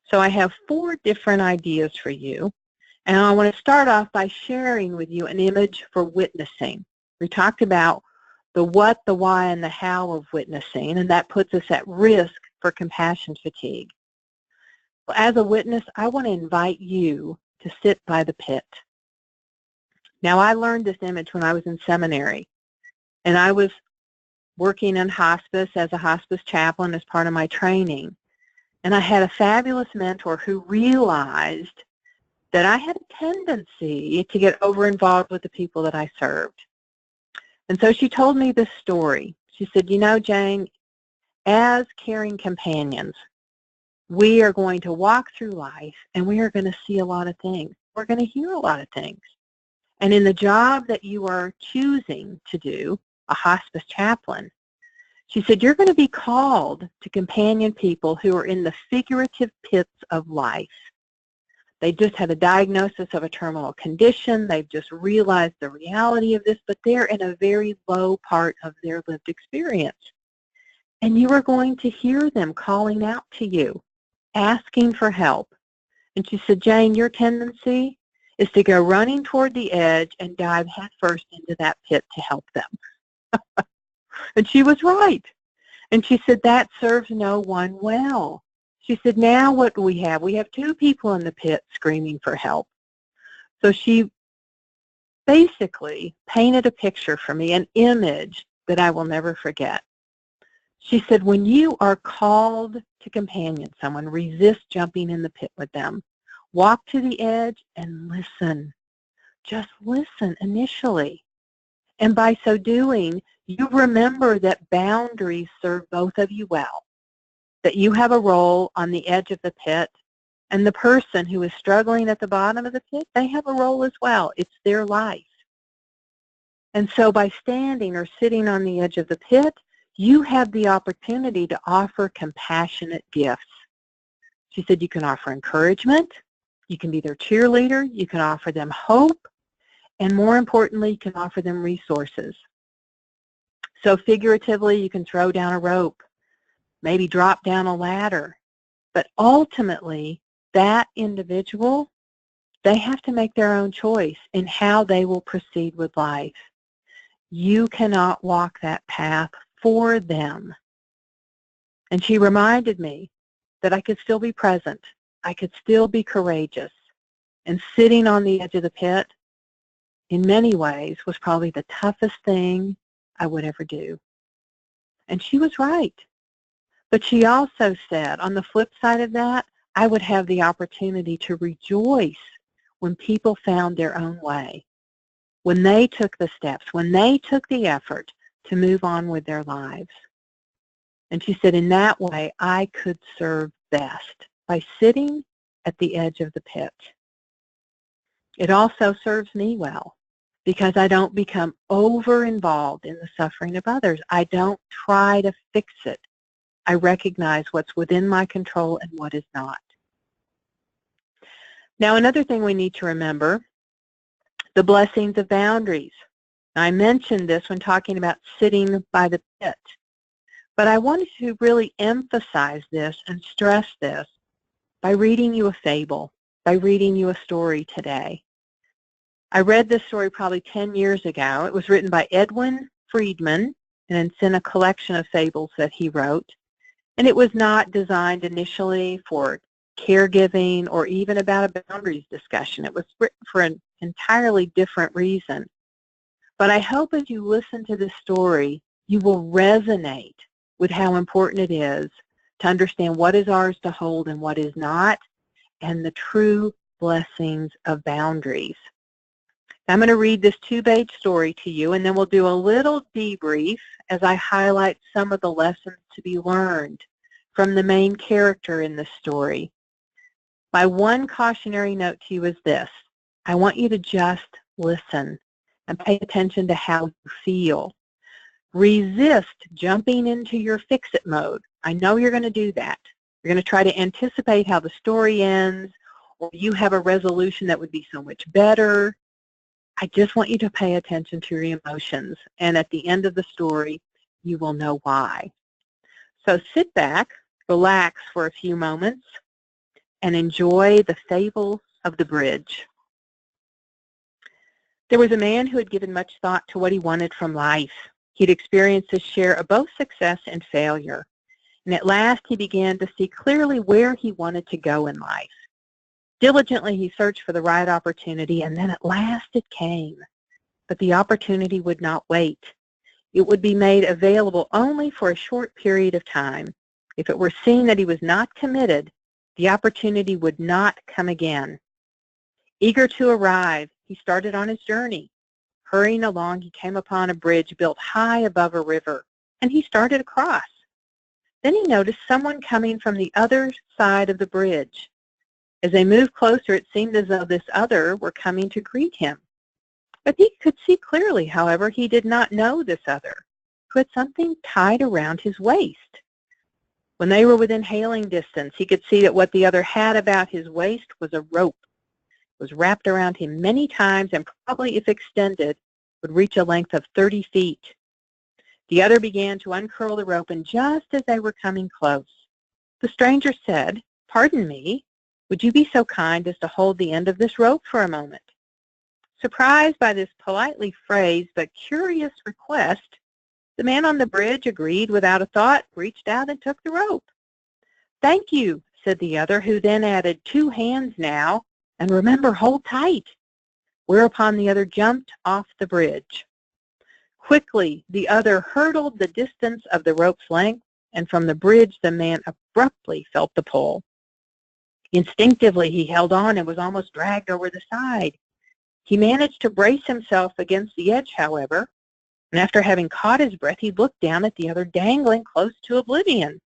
So I have 4 different ideas for you. And I want to start off by sharing with you an image for witnessing. We talked about the what, the why, and the how of witnessing, and that puts us at risk for compassion fatigue. Well, as a witness, I want to invite you to sit by the pit. Now, I learned this image when I was in seminary, and I was working in hospice as a hospice chaplain as part of my training. And I had a fabulous mentor who realized that I had a tendency to get over-involved with the people that I served. And so she told me this story. She said, you know, Jane, as caring companions, we are going to walk through life, and we are going to see a lot of things. We're going to hear a lot of things. And in the job that you are choosing to do, a hospice chaplain, she said, you're going to be called to companion people who are in the figurative pits of life. They just had a diagnosis of a terminal condition. They've just realized the reality of this, but they're in a very low part of their lived experience. And you are going to hear them calling out to you, asking for help. And she said, Jane, your tendency is to go running toward the edge and dive headfirst into that pit to help them. And she was right. And she said, that serves no one well. She said, now what do we have? We have 2 people in the pit screaming for help. So she basically painted a picture for me, an image that I will never forget. She said, when you are called to companion someone, resist jumping in the pit with them. Walk to the edge and listen. Just listen initially. And by so doing, you remember that boundaries serve both of you well, that you have a role on the edge of the pit, and the person who is struggling at the bottom of the pit, they have a role as well. It's their life. And so by standing or sitting on the edge of the pit, you have the opportunity to offer compassionate gifts. She said you can offer encouragement, you can be their cheerleader, you can offer them hope, and more importantly, you can offer them resources. So figuratively, you can throw down a rope, maybe drop down a ladder, but ultimately, that individual, they have to make their own choice in how they will proceed with life. You cannot walk that path for them. And she reminded me that I could still be present. I could still be courageous. And sitting on the edge of the pit, in many ways, was probably the toughest thing I would ever do. And she was right. But she also said, on the flip side of that, I would have the opportunity to rejoice when people found their own way, when they took the steps, when they took the effort to move on with their lives. And she said, in that way, I could serve best by sitting at the edge of the pit. It also serves me well because I don't become over-involved in the suffering of others. I don't try to fix it. I recognize what's within my control and what is not. Now, another thing we need to remember, the blessings of boundaries. I mentioned this when talking about sitting by the pit, but I wanted to really emphasize this and stress this by reading you a fable, by reading you a story today. I read this story probably 10 years ago. It was written by Edwin Friedman, and it's in a collection of fables that he wrote. And it was not designed initially for caregiving or even about a boundaries discussion. It was written for an entirely different reason. But I hope as you listen to this story, you will resonate with how important it is to understand what is ours to hold and what is not, and the true blessings of boundaries. I'm going to read this 2-page story to you, and then we'll do a little debrief as I highlight some of the lessons to be learned from the main character in this story. My one cautionary note to you is this. I want you to just listen and pay attention to how you feel. Resist jumping into your fix-it mode. I know you're going to do that. You're going to try to anticipate how the story ends, or you have a resolution that would be so much better. I just want you to pay attention to your emotions, and at the end of the story, you will know why. So sit back, relax for a few moments, and enjoy the fable of the bridge. There was a man who had given much thought to what he wanted from life. He'd experienced his share of both success and failure, and at last he began to see clearly where he wanted to go in life. Diligently, he searched for the right opportunity, and then at last it came. But the opportunity would not wait. It would be made available only for a short period of time. If it were seen that he was not committed, the opportunity would not come again. Eager to arrive, he started on his journey. Hurrying along, he came upon a bridge built high above a river, and he started across. Then he noticed someone coming from the other side of the bridge. As they moved closer, it seemed as though this other were coming to greet him. But he could see clearly, however, he did not know this other, who had something tied around his waist. When they were within hailing distance, he could see that what the other had about his waist was a rope. It was wrapped around him many times and probably, if extended, would reach a length of 30 feet. The other began to uncurl the rope, and just as they were coming close, the stranger said, "Pardon me, would you be so kind as to hold the end of this rope for a moment?" Surprised by this politely phrased but curious request, the man on the bridge agreed without a thought, reached out and took the rope. "Thank you," said the other, who then added, "2 hands now, and remember, hold tight." Whereupon the other jumped off the bridge. Quickly, the other hurdled the distance of the rope's length, and from the bridge the man abruptly felt the pull. Instinctively, he held on and was almost dragged over the side. He managed to brace himself against the edge, however, and after having caught his breath, he looked down at the other dangling close to oblivion.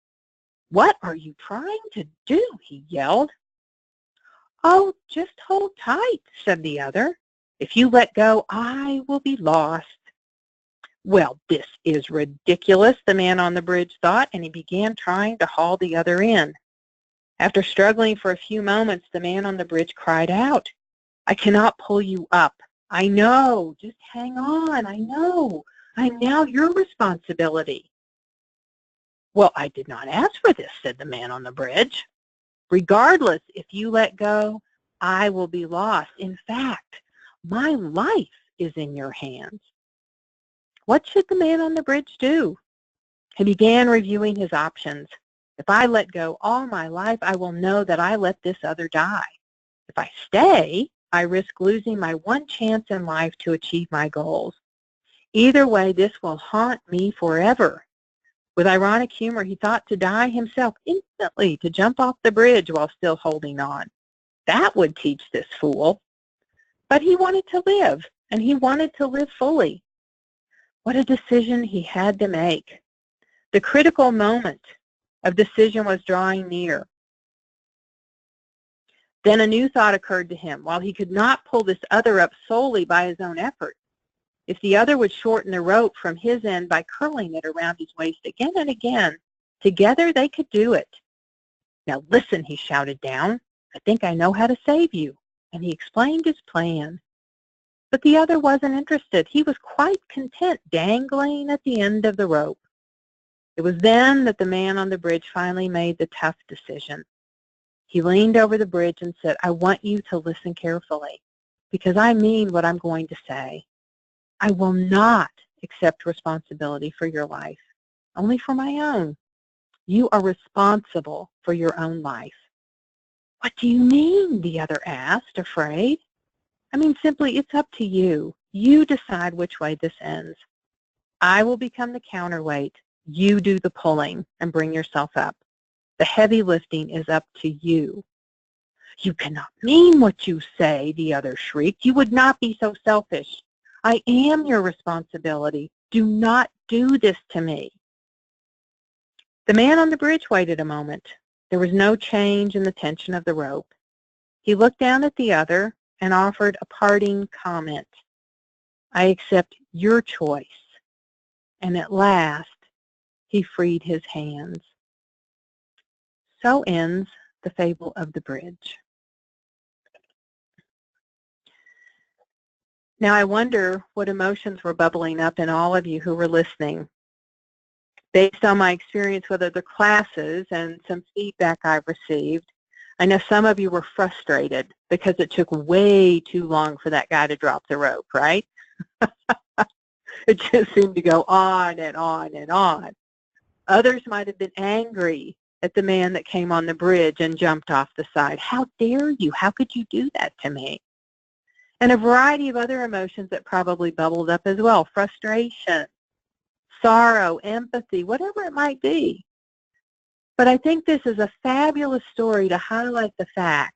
"What are you trying to do?" he yelled. "Oh, just hold tight," said the other. "If you let go, I will be lost." Well, this is ridiculous, the man on the bridge thought, and he began trying to haul the other in. After struggling for a few moments, the man on the bridge cried out, "I cannot pull you up. I know. Just hang on. I know. I'm now your responsibility." "Well, I did not ask for this," said the man on the bridge. "Regardless, if you let go, I will be lost. In fact, my life is in your hands." What should the man on the bridge do? He began reviewing his options. If I let go all my life, I will know that I let this other die. If I stay, I risk losing my one chance in life to achieve my goals. Either way, this will haunt me forever. With ironic humor, he thought to die himself instantly, to jump off the bridge while still holding on. That would teach this fool. But he wanted to live, and he wanted to live fully. What a decision he had to make. The critical moment of decision was drawing near. Then a new thought occurred to him. While he could not pull this other up solely by his own effort, if the other would shorten the rope from his end by curling it around his waist again and again, together they could do it. Now listen, he shouted down. I think I know how to save you. And he explained his plan. But the other wasn't interested. He was quite content dangling at the end of the rope. It was then that the man on the bridge finally made the tough decision. He leaned over the bridge and said, I want you to listen carefully, because I mean what I'm going to say. I will not accept responsibility for your life, only for my own. You are responsible for your own life. What do you mean? The other asked, afraid. I mean, simply, it's up to you. You decide which way this ends. I will become the counterweight. You do the pulling and bring yourself up. The heavy lifting is up to you. You cannot mean what you say, the other shrieked. You would not be so selfish. I am your responsibility. Do not do this to me. The man on the bridge waited a moment. There was no change in the tension of the rope. He looked down at the other and offered a parting comment. I accept your choice. And at last, he freed his hands. So ends the fable of the bridge. Now I wonder what emotions were bubbling up in all of you who were listening. Based on my experience with other classes and some feedback I've received, I know some of you were frustrated because it took way too long for that guy to drop the rope, right? It just seemed to go on and on and on. Others might have been angry at the man that came on the bridge and jumped off the side. How dare you? How could you do that to me? And a variety of other emotions that probably bubbled up as well. Frustration, sorrow, empathy, whatever it might be. But I think this is a fabulous story to highlight the fact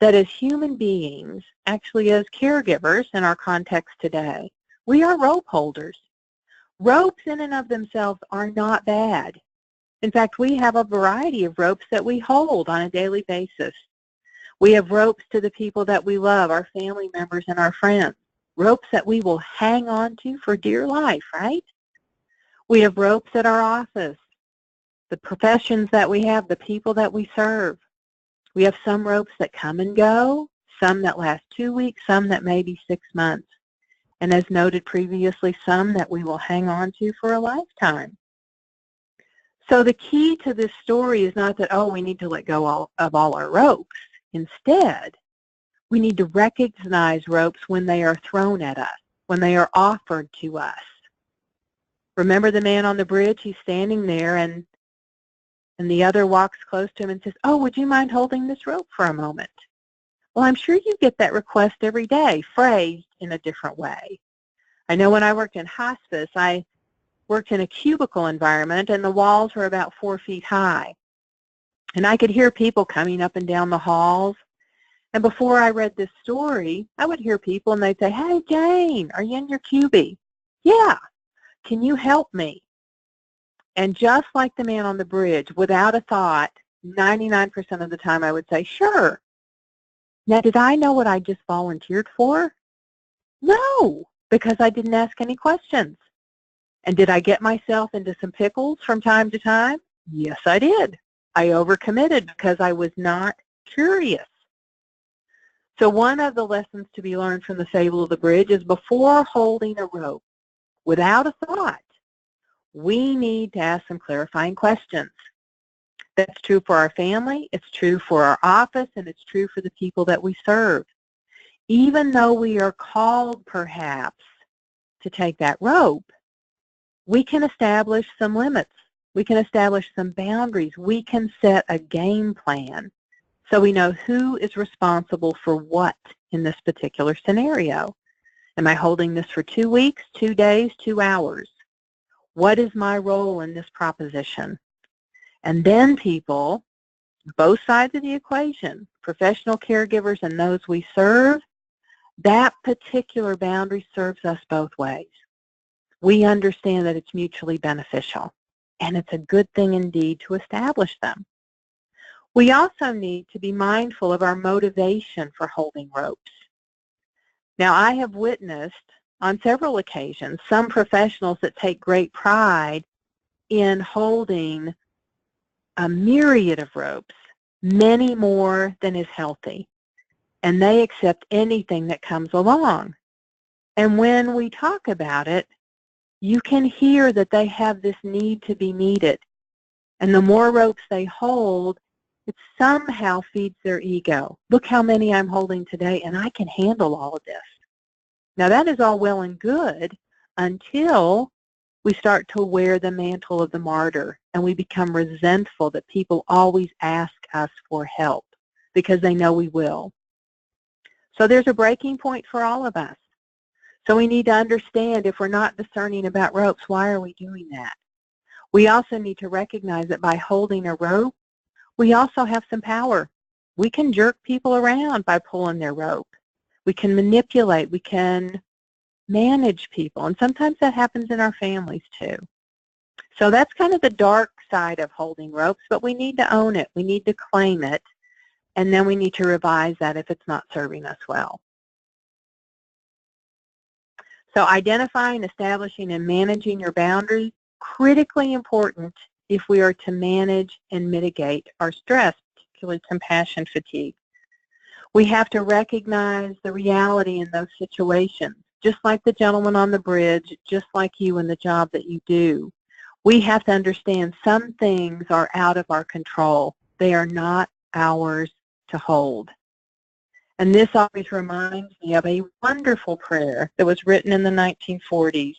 that as human beings, actually as caregivers in our context today, we are rope holders. Ropes in and of themselves are not bad. In fact, we have a variety of ropes that we hold on a daily basis. We have ropes to the people that we love, our family members and our friends. Ropes that we will hang on to for dear life, right? We have ropes at our office, the professions that we have, the people that we serve. We have some ropes that come and go, some that last 2 weeks, some that may be 6 months. And as noted previously, some that we will hang on to for a lifetime. So the key to this story is not that, oh, we need to let go of all our ropes. Instead, we need to recognize ropes when they are thrown at us, when they are offered to us. Remember the man on the bridge? He's standing there, and the other walks close to him and says, oh, would you mind holding this rope for a moment? Well, I'm sure you get that request every day, phrased in a different way. I know when I worked in hospice, I worked in a cubicle environment, and the walls were about 4 feet high. And I could hear people coming up and down the halls. And before I read this story, I would hear people, and they'd say, hey, Jane, are you in your cubie? Yeah. Can you help me? And just like the man on the bridge, without a thought, 99% of the time I would say, sure. Now, did I know what I just volunteered for? No, because I didn't ask any questions. And did I get myself into some pickles from time to time? Yes, I did. I overcommitted because I was not curious. So one of the lessons to be learned from the fable of the bridge is before holding a rope, without a thought, we need to ask some clarifying questions. That's true for our family, it's true for our office, and it's true for the people that we serve. Even though we are called, perhaps, to take that rope, we can establish some limits. We can establish some boundaries. We can set a game plan so we know who is responsible for what in this particular scenario. Am I holding this for 2 weeks, 2 days, 2 hours? What is my role in this proposition? And then people, both sides of the equation, professional caregivers and those we serve, that particular boundary serves us both ways. We understand that it's mutually beneficial, and it's a good thing indeed to establish them. We also need to be mindful of our motivation for holding ropes. Now, I have witnessed on several occasions some professionals that take great pride in holding a myriad of ropes, many more than is healthy, and they accept anything that comes along. And when we talk about it, you can hear that they have this need to be needed. And the more ropes they hold, it somehow feeds their ego. Look how many I'm holding today, and I can handle all of this. Now, that is all well and good until we start to wear the mantle of the martyr, and we become resentful that people always ask us for help because they know we will. So there's a breaking point for all of us. So we need to understand, if we're not discerning about ropes, why are we doing that? We also need to recognize that by holding a rope, we also have some power. We can jerk people around by pulling their rope. We can manipulate. We can manage people. And sometimes that happens in our families too. So that's kind of the dark side of holding ropes, but we need to own it. We need to claim it. And then we need to revise that if it's not serving us well. So identifying, establishing, and managing your boundaries, critically important if we are to manage and mitigate our stress, particularly compassion fatigue. We have to recognize the reality in those situations, just like the gentleman on the bridge, just like you in the job that you do. We have to understand some things are out of our control. They are not ours to hold. And this always reminds me of a wonderful prayer that was written in the 1940s,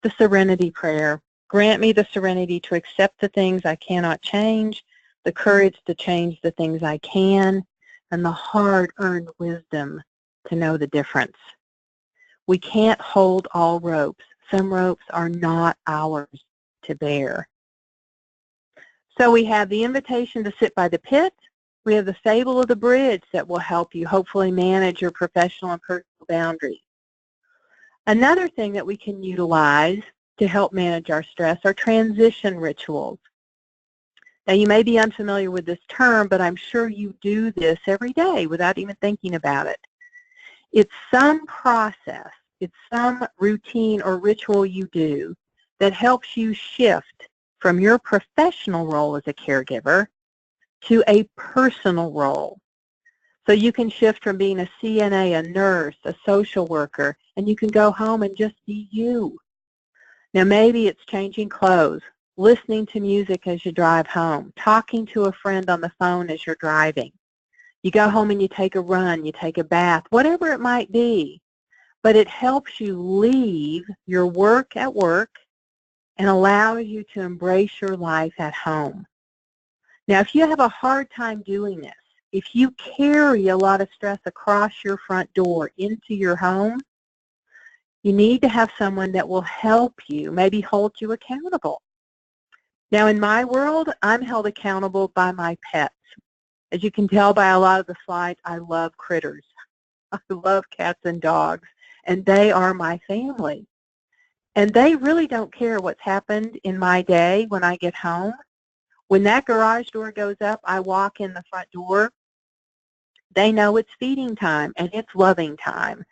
the Serenity Prayer. Grant me the serenity to accept the things I cannot change, the courage to change the things I can, and the hard-earned wisdom to know the difference. We can't hold all ropes. Some ropes are not ours to bear. So we have the invitation to sit by the pit. We have the fable of the bridge that will help you hopefully manage your professional and personal boundaries. Another thing that we can utilize to help manage our stress are transition rituals. Now, you may be unfamiliar with this term, but I'm sure you do this every day without even thinking about it. It's some process, it's some routine or ritual you do that helps you shift from your professional role as a caregiver to a personal role. So you can shift from being a CNA, a nurse, a social worker, and you can go home and just be you. Now, maybe it's changing clothes, listening to music as you drive home, talking to a friend on the phone as you're driving. You go home and you take a run, you take a bath, whatever it might be. But it helps you leave your work at work and allows you to embrace your life at home. Now, if you have a hard time doing this, if you carry a lot of stress across your front door into your home, you need to have someone that will help you, maybe hold you accountable. Now, in my world, I'm held accountable by my pets. As you can tell by a lot of the slides, I love critters. I love cats and dogs, and they are my family. And they really don't care what's happened in my day when I get home. When that garage door goes up, I walk in the front door. They know it's feeding time and it's loving time.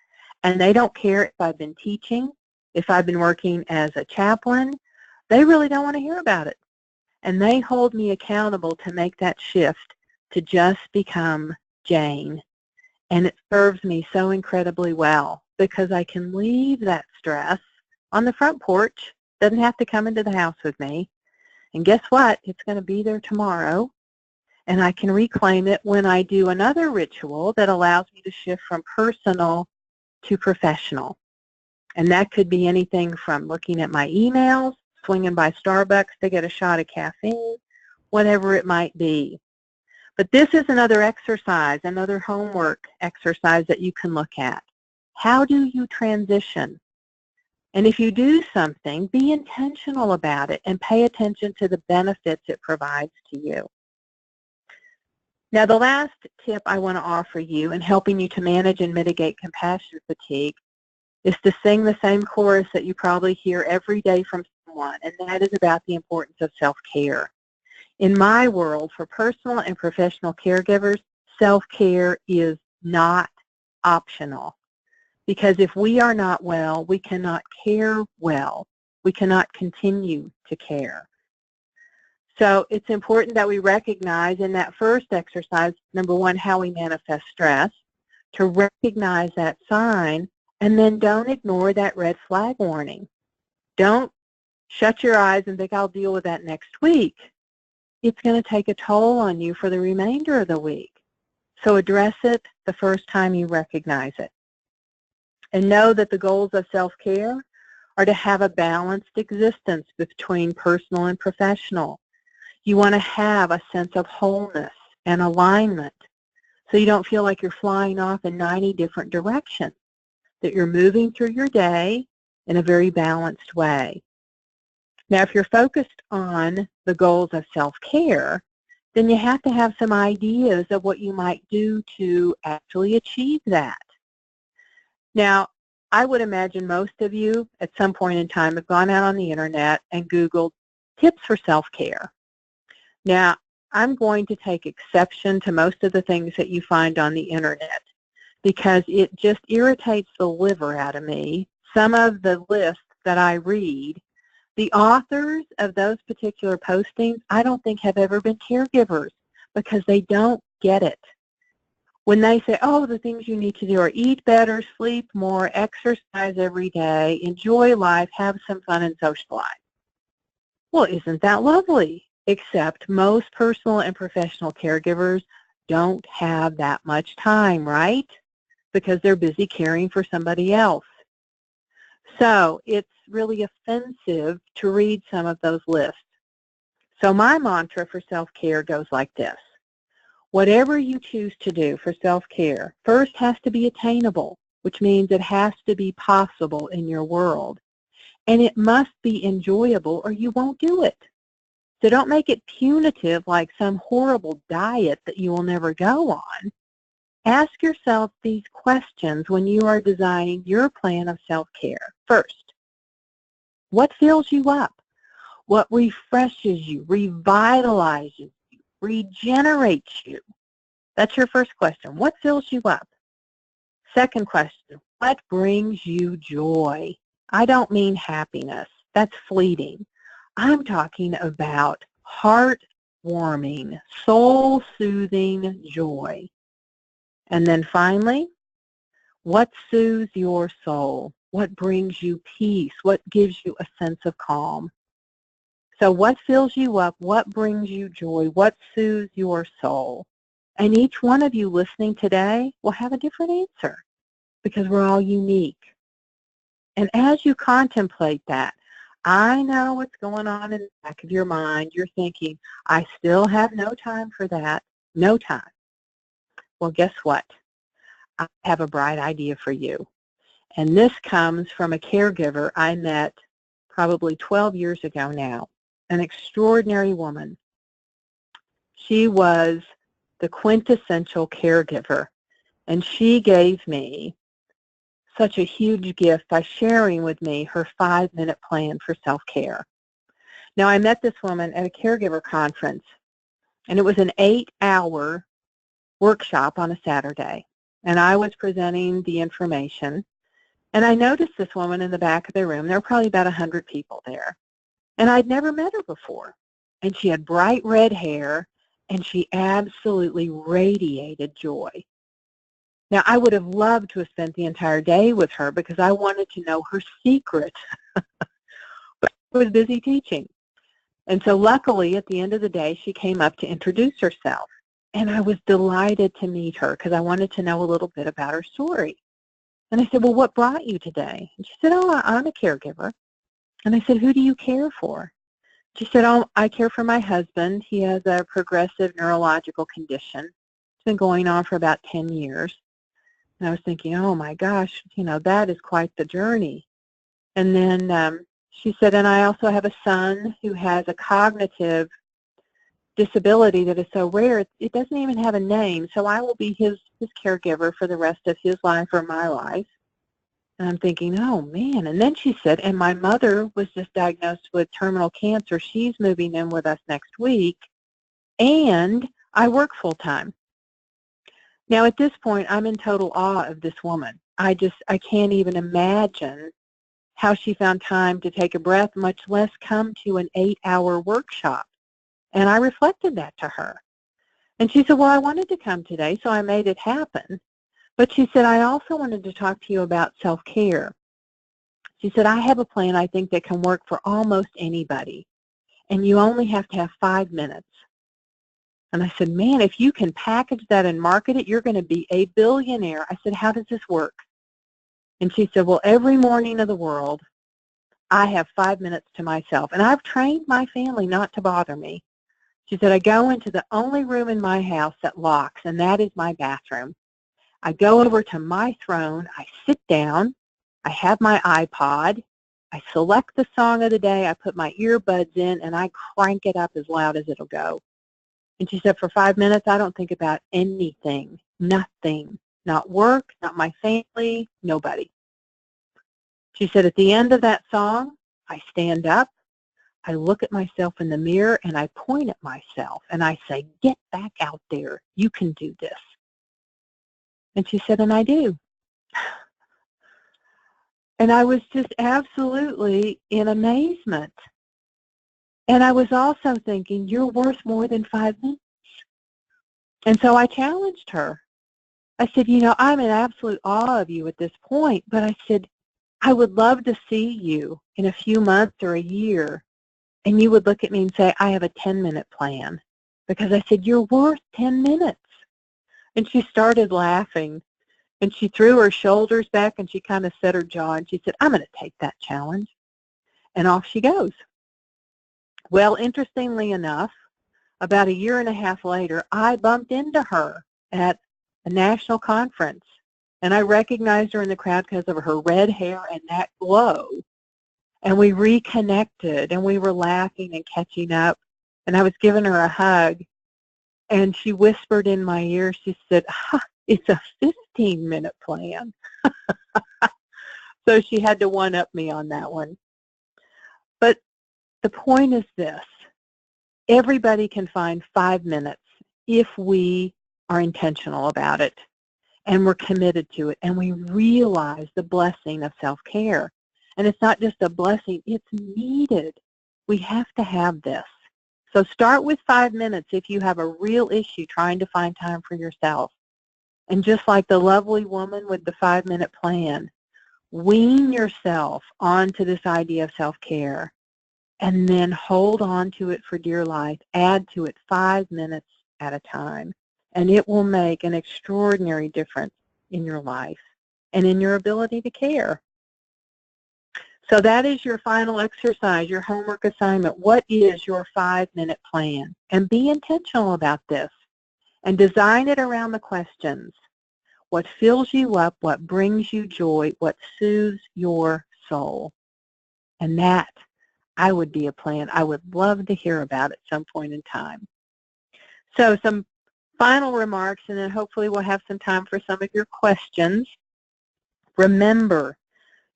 And they don't care if I've been teaching, if I've been working as a chaplain. They really don't want to hear about it. And they hold me accountable to make that shift to just become Jane. And it serves me so incredibly well because I can leave that stress on the front porch. Doesn't have to come into the house with me. And guess what? It's going to be there tomorrow. And I can reclaim it when I do another ritual that allows me to shift from personal to professional. And that could be anything from looking at my emails, swinging by Starbucks to get a shot of caffeine, whatever it might be. But this is another exercise, another homework exercise that you can look at. How do you transition? And if you do something, be intentional about it and pay attention to the benefits it provides to you. Now, the last tip I want to offer you in helping you to manage and mitigate compassion fatigue is to sing the same chorus that you probably hear every day from someone, and that is about the importance of self-care. In my world, for personal and professional caregivers, self-care is not optional. Because if we are not well, we cannot care well. We cannot continue to care. So it's important that we recognize in that first exercise, number one, how we manifest stress, to recognize that sign, and then don't ignore that red flag warning. Don't shut your eyes and think, I'll deal with that next week. It's going to take a toll on you for the remainder of the week. So address it the first time you recognize it. And know that the goals of self-care are to have a balanced existence between personal and professional. You want to have a sense of wholeness and alignment so you don't feel like you're flying off in 90 different directions, that you're moving through your day in a very balanced way. Now, if you're focused on the goals of self-care, then you have to have some ideas of what you might do to actually achieve that. Now, I would imagine most of you at some point in time have gone out on the internet and Googled tips for self-care. Now, I'm going to take exception to most of the things that you find on the internet because it just irritates the liver out of me. Some of the lists that I read, the authors of those particular postings, I don't think have ever been caregivers because they don't get it. When they say, oh, the things you need to do are eat better, sleep more, exercise every day, enjoy life, have some fun, and socialize. Well, isn't that lovely? Except most personal and professional caregivers don't have that much time, right? Because they're busy caring for somebody else. So it's really offensive to read some of those lists. So my mantra for self-care goes like this. Whatever you choose to do for self-care first has to be attainable, which means it has to be possible in your world. And it must be enjoyable or you won't do it. So don't make it punitive like some horrible diet that you will never go on. Ask yourself these questions when you are designing your plan of self-care. First, what fills you up? What refreshes you, revitalizes you, regenerates you? That's your first question. What fills you up? Second question, what brings you joy? I don't mean happiness. That's fleeting. I'm talking about heartwarming, soul-soothing joy. And then finally, what soothes your soul? What brings you peace? What gives you a sense of calm? So what fills you up? What brings you joy? What soothes your soul? And each one of you listening today will have a different answer because we're all unique. And as you contemplate that, I know what's going on in the back of your mind. You're thinking, I still have no time for that. No time. Well, guess what? I have a bright idea for you. And this comes from a caregiver I met probably 12 years ago now, an extraordinary woman. She was the quintessential caregiver, and she gave me such a huge gift by sharing with me her 5-minute plan for self-care. Now, I met this woman at a caregiver conference, and it was an 8-hour workshop on a Saturday, and I was presenting the information, and I noticed this woman in the back of the room. There were probably about 100 people there, and I'd never met her before, and she had bright red hair, and she absolutely radiated joy. Now, I would have loved to have spent the entire day with her because I wanted to know her secret, but I was busy teaching. And so luckily, at the end of the day, she came up to introduce herself. And I was delighted to meet her because I wanted to know a little bit about her story. And I said, well, what brought you today? And she said, oh, I'm a caregiver. And I said, who do you care for? She said, oh, I care for my husband. He has a progressive neurological condition. It's been going on for about 10 years. And I was thinking, oh, my gosh, that is quite the journey. And then she said, and I also have a son who has a cognitive disability that is so rare, it doesn't even have a name, so I will be his caregiver for the rest of his life or my life. And I'm thinking, oh, man. And then she said, and my mother was just diagnosed with terminal cancer. She's moving in with us next week. and I work full-time. Now, at this point, I'm in total awe of this woman. I can't even imagine how she found time to take a breath, much less come to an 8-hour workshop. And I reflected that to her. And she said, well, I wanted to come today, so I made it happen. But she said, I also wanted to talk to you about self-care. She said, I have a plan I think that can work for almost anybody, and you only have to have 5 minutes. And I said, man, if you can package that and market it, you're going to be a billionaire. I said, how does this work? And she said, well, every morning of the world, I have 5 minutes to myself. And I've trained my family not to bother me. She said, I go into the only room in my house that locks, and that is my bathroom. I go over to my throne. I sit down. I have my iPod. I select the song of the day. I put my earbuds in, and I crank it up as loud as it'll go. And she said, for 5 minutes, I don't think about anything, nothing, not work, not my family, nobody. She said, at the end of that song, I stand up, I look at myself in the mirror, and I point at myself, and I say, get back out there. You can do this. And she said, and I do. And I was just absolutely in amazement. And I was also thinking, you're worth more than 5 minutes. And so I challenged her. I said, you know, I'm in absolute awe of you at this point, but I said, I would love to see you in a few months or a year, and you would look at me and say, I have a 10-minute plan. Because I said, you're worth 10 minutes. And she started laughing, and she threw her shoulders back, and she kind of set her jaw, and she said, I'm going to take that challenge. And off she goes. Well, interestingly enough, about 1.5 years later, I bumped into her at a national conference, and I recognized her in the crowd because of her red hair and that glow. And we reconnected, and we were laughing and catching up, and I was giving her a hug, and she whispered in my ear, she said, it's a 15-minute plan. So she had to one-up me on that one. But the point is this. Everybody can find 5 minutes if we are intentional about it and we're committed to it and we realize the blessing of self-care. And it's not just a blessing, it's needed. We have to have this. So start with 5 minutes if you have a real issue trying to find time for yourself. And just like the lovely woman with the 5-minute plan, wean yourself onto this idea of self-care. And then hold on to it for dear life. Add to it 5 minutes at a time. And it will make an extraordinary difference in your life and in your ability to care. So that is your final exercise, your homework assignment. What is your 5-minute plan? And be intentional about this. And design it around the questions. What fills you up? What brings you joy? What soothes your soul? And that I would be a plan. I would love to hear about at some point in time. So some final remarks, and then hopefully we'll have some time for some of your questions. Remember,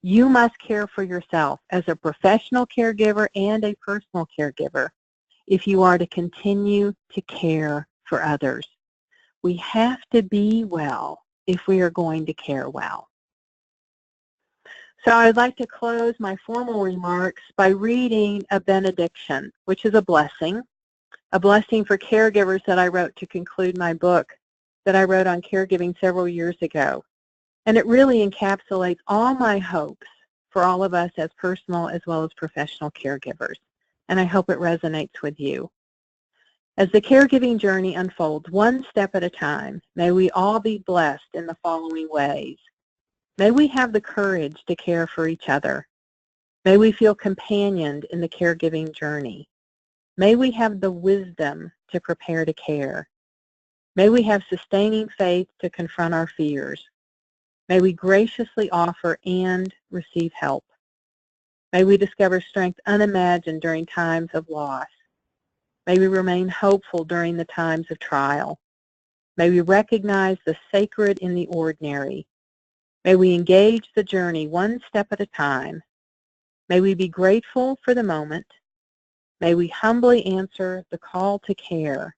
you must care for yourself as a professional caregiver and a personal caregiver if you are to continue to care for others. We have to be well if we are going to care well. So I'd like to close my formal remarks by reading a benediction, which is a blessing for caregivers that I wrote to conclude my book that I wrote on caregiving several years ago. And it really encapsulates all my hopes for all of us as personal as well as professional caregivers. And I hope it resonates with you. As the caregiving journey unfolds, one step at a time, may we all be blessed in the following ways. May we have the courage to care for each other. May we feel companioned in the caregiving journey. May we have the wisdom to prepare to care. May we have sustaining faith to confront our fears. May we graciously offer and receive help. May we discover strength unimagined during times of loss. May we remain hopeful during the times of trial. May we recognize the sacred in the ordinary. May we engage the journey one step at a time. May we be grateful for the moment. May we humbly answer the call to care.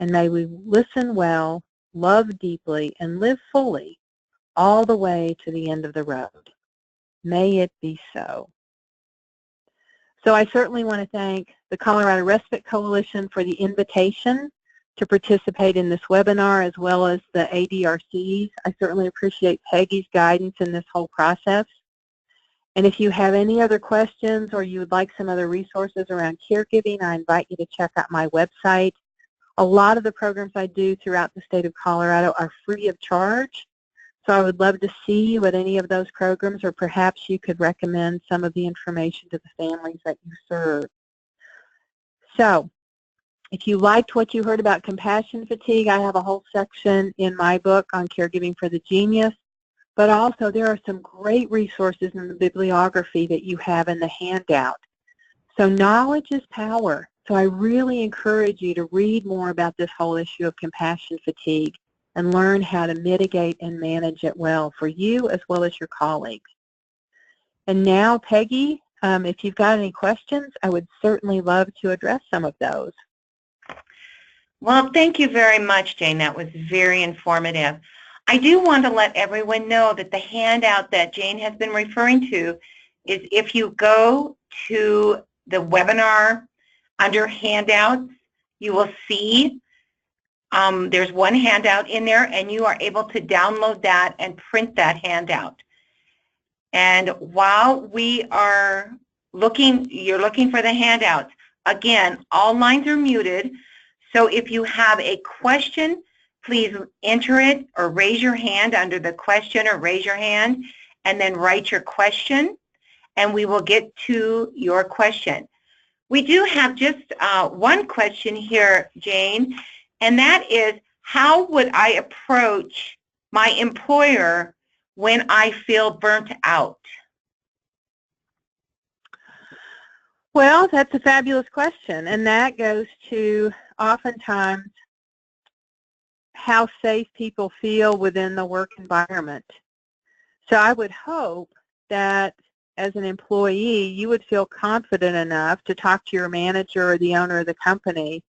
and may we listen well, love deeply, and live fully all the way to the end of the road. May it be so. So I certainly want to thank the Colorado Respite Coalition for the invitation to participate in this webinar, as well as the ADRCs. I certainly appreciate Peggy's guidance in this whole process. And if you have any other questions or you would like some other resources around caregiving, I invite you to check out my website. A lot of the programs I do throughout the state of Colorado are free of charge. So I would love to see you at any of those programs, or perhaps you could recommend some of the information to the families that you serve. So if you liked what you heard about compassion fatigue, I have a whole section in my book on Caregiving for the Genius, but also there are some great resources in the bibliography that you have in the handout. So knowledge is power. So I really encourage you to read more about this whole issue of compassion fatigue and learn how to mitigate and manage it well for you as well as your colleagues. And now, Peggy, if you've got any questions, I would certainly love to address some of those. Well, thank you very much, Jane. That was very informative. I do want to let everyone know that the handout that Jane has been referring to is, if you go to the webinar under handouts, you will see there's one handout in there, and you are able to download that and print that handout. And while we are looking, you're looking for the handouts, again, all lines are muted. So if you have a question, please enter it or raise your hand under the question, or raise your hand and then write your question, and we will get to your question. We do have just one question here, Jane, and that is, how would I approach my employer when I feel burnt out? Well, that's a fabulous question, and that goes to oftentimes how safe people feel within the work environment. So I would hope that as an employee, you would feel confident enough to talk to your manager or the owner of the company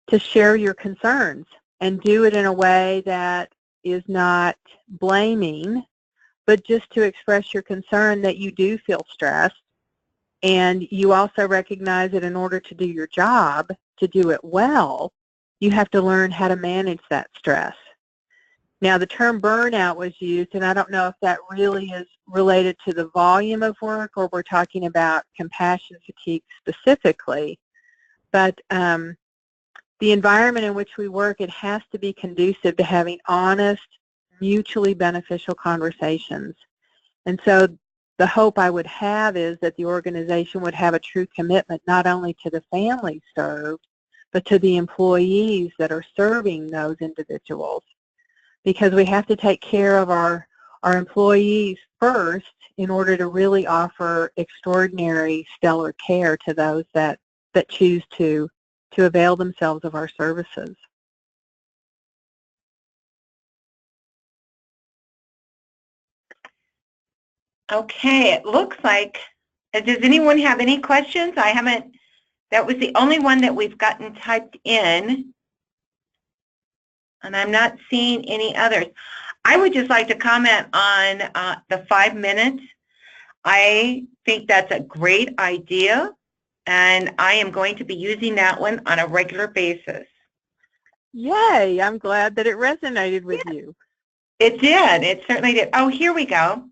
to share your concerns, and do it in a way that is not blaming, but just to express your concern that you do feel stressed, and you also recognize that in order to do your job, to do it well, you have to learn how to manage that stress. Now, the term burnout was used, and I don't know if that really is related to the volume of work, or we're talking about compassion fatigue specifically, but the environment in which we work, it has to be conducive to having honest, mutually beneficial conversations. And so the hope I would have is that the organization would have a true commitment not only to the families served, but to the employees that are serving those individuals. Because we have to take care of our employees first in order to really offer extraordinary, stellar care to those that choose to avail themselves of our services. Okay, it looks like, does anyone have any questions? I haven't, that was the only one that we've gotten typed in, and I'm not seeing any others. I would just like to comment on the 5 minutes. I think that's a great idea, and I am going to be using that one on a regular basis. Yay, I'm glad that it resonated with you. It did, it certainly did. Oh, here we go.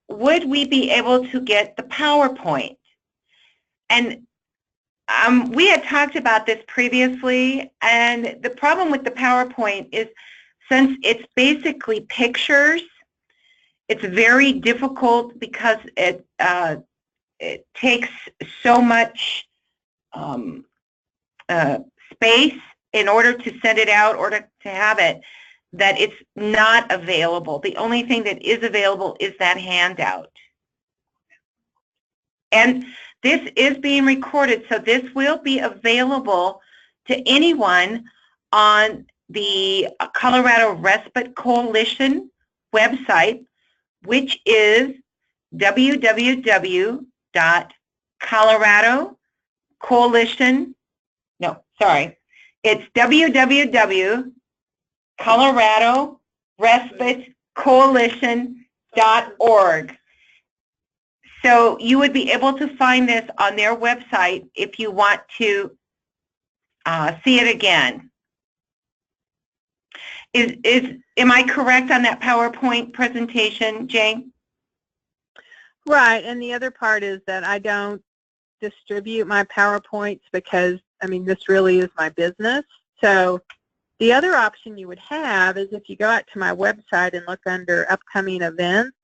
Would we be able to get the PowerPoint? And we had talked about this previously, and the problem with the PowerPoint is, since it's basically pictures, it's very difficult because it takes so much space in order to send it out or to have it, that it's not available. The only thing that is available is that handout. And this is being recorded, so this will be available to anyone on the Colorado Respite Coalition website, which is www.coloradocoalition, It's www.coloradorespitecoalition.org. So you would be able to find this on their website if you want to see it again. Am I correct on that PowerPoint presentation, Jane? Right, and the other part is that I don't distribute my PowerPoints because, I mean, this really is my business. So the other option you would have is if you go out to my website and look under upcoming events,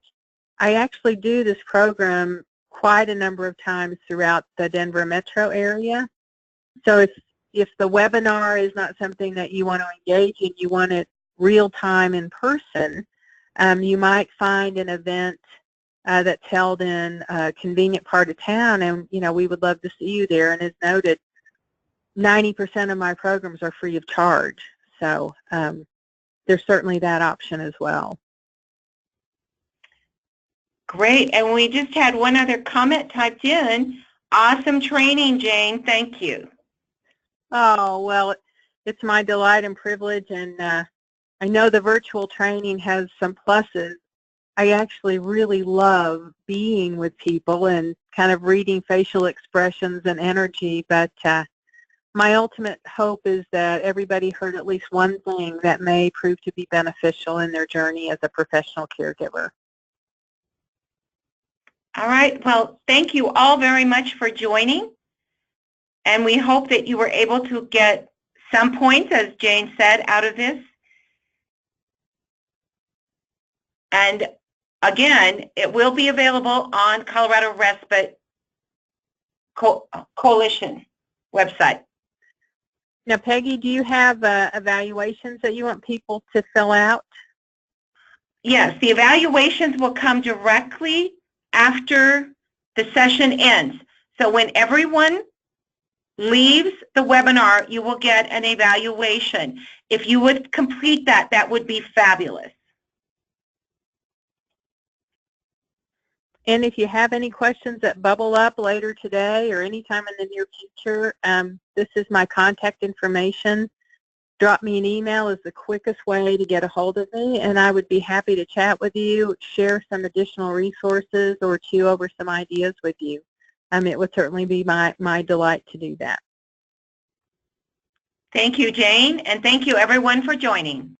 I actually do this program quite a number of times throughout the Denver metro area. So if the webinar is not something that you want to engage in, you want it real time in person, you might find an event that's held in a convenient part of town, and we would love to see you there. And as noted, 90% of my programs are free of charge, so there's certainly that option as well. Great, and we just had one other comment typed in. Awesome training, Jane. Thank you. Oh, well, it's my delight and privilege, and I know the virtual training has some pluses. I actually really love being with people and kind of reading facial expressions and energy, but my ultimate hope is that everybody heard at least one thing that may prove to be beneficial in their journey as a professional caregiver. All right, well, thank you all very much for joining, and we hope that you were able to get some points, as Jane said, out of this. And again, it will be available on Colorado Respite Coalition website. Now, Peggy, do you have evaluations that you want people to fill out? Yes, the evaluations will come directly after the session ends. So when everyone leaves the webinar, you will get an evaluation. If you would complete that, that would be fabulous. And if you have any questions that bubble up later today or anytime in the near future, this is my contact information. Drop me an email is the quickest way to get a hold of me, and I would be happy to chat with you, share some additional resources, or chew over some ideas with you. It would certainly be my delight to do that. Thank you, Jane, and thank you, everyone, for joining.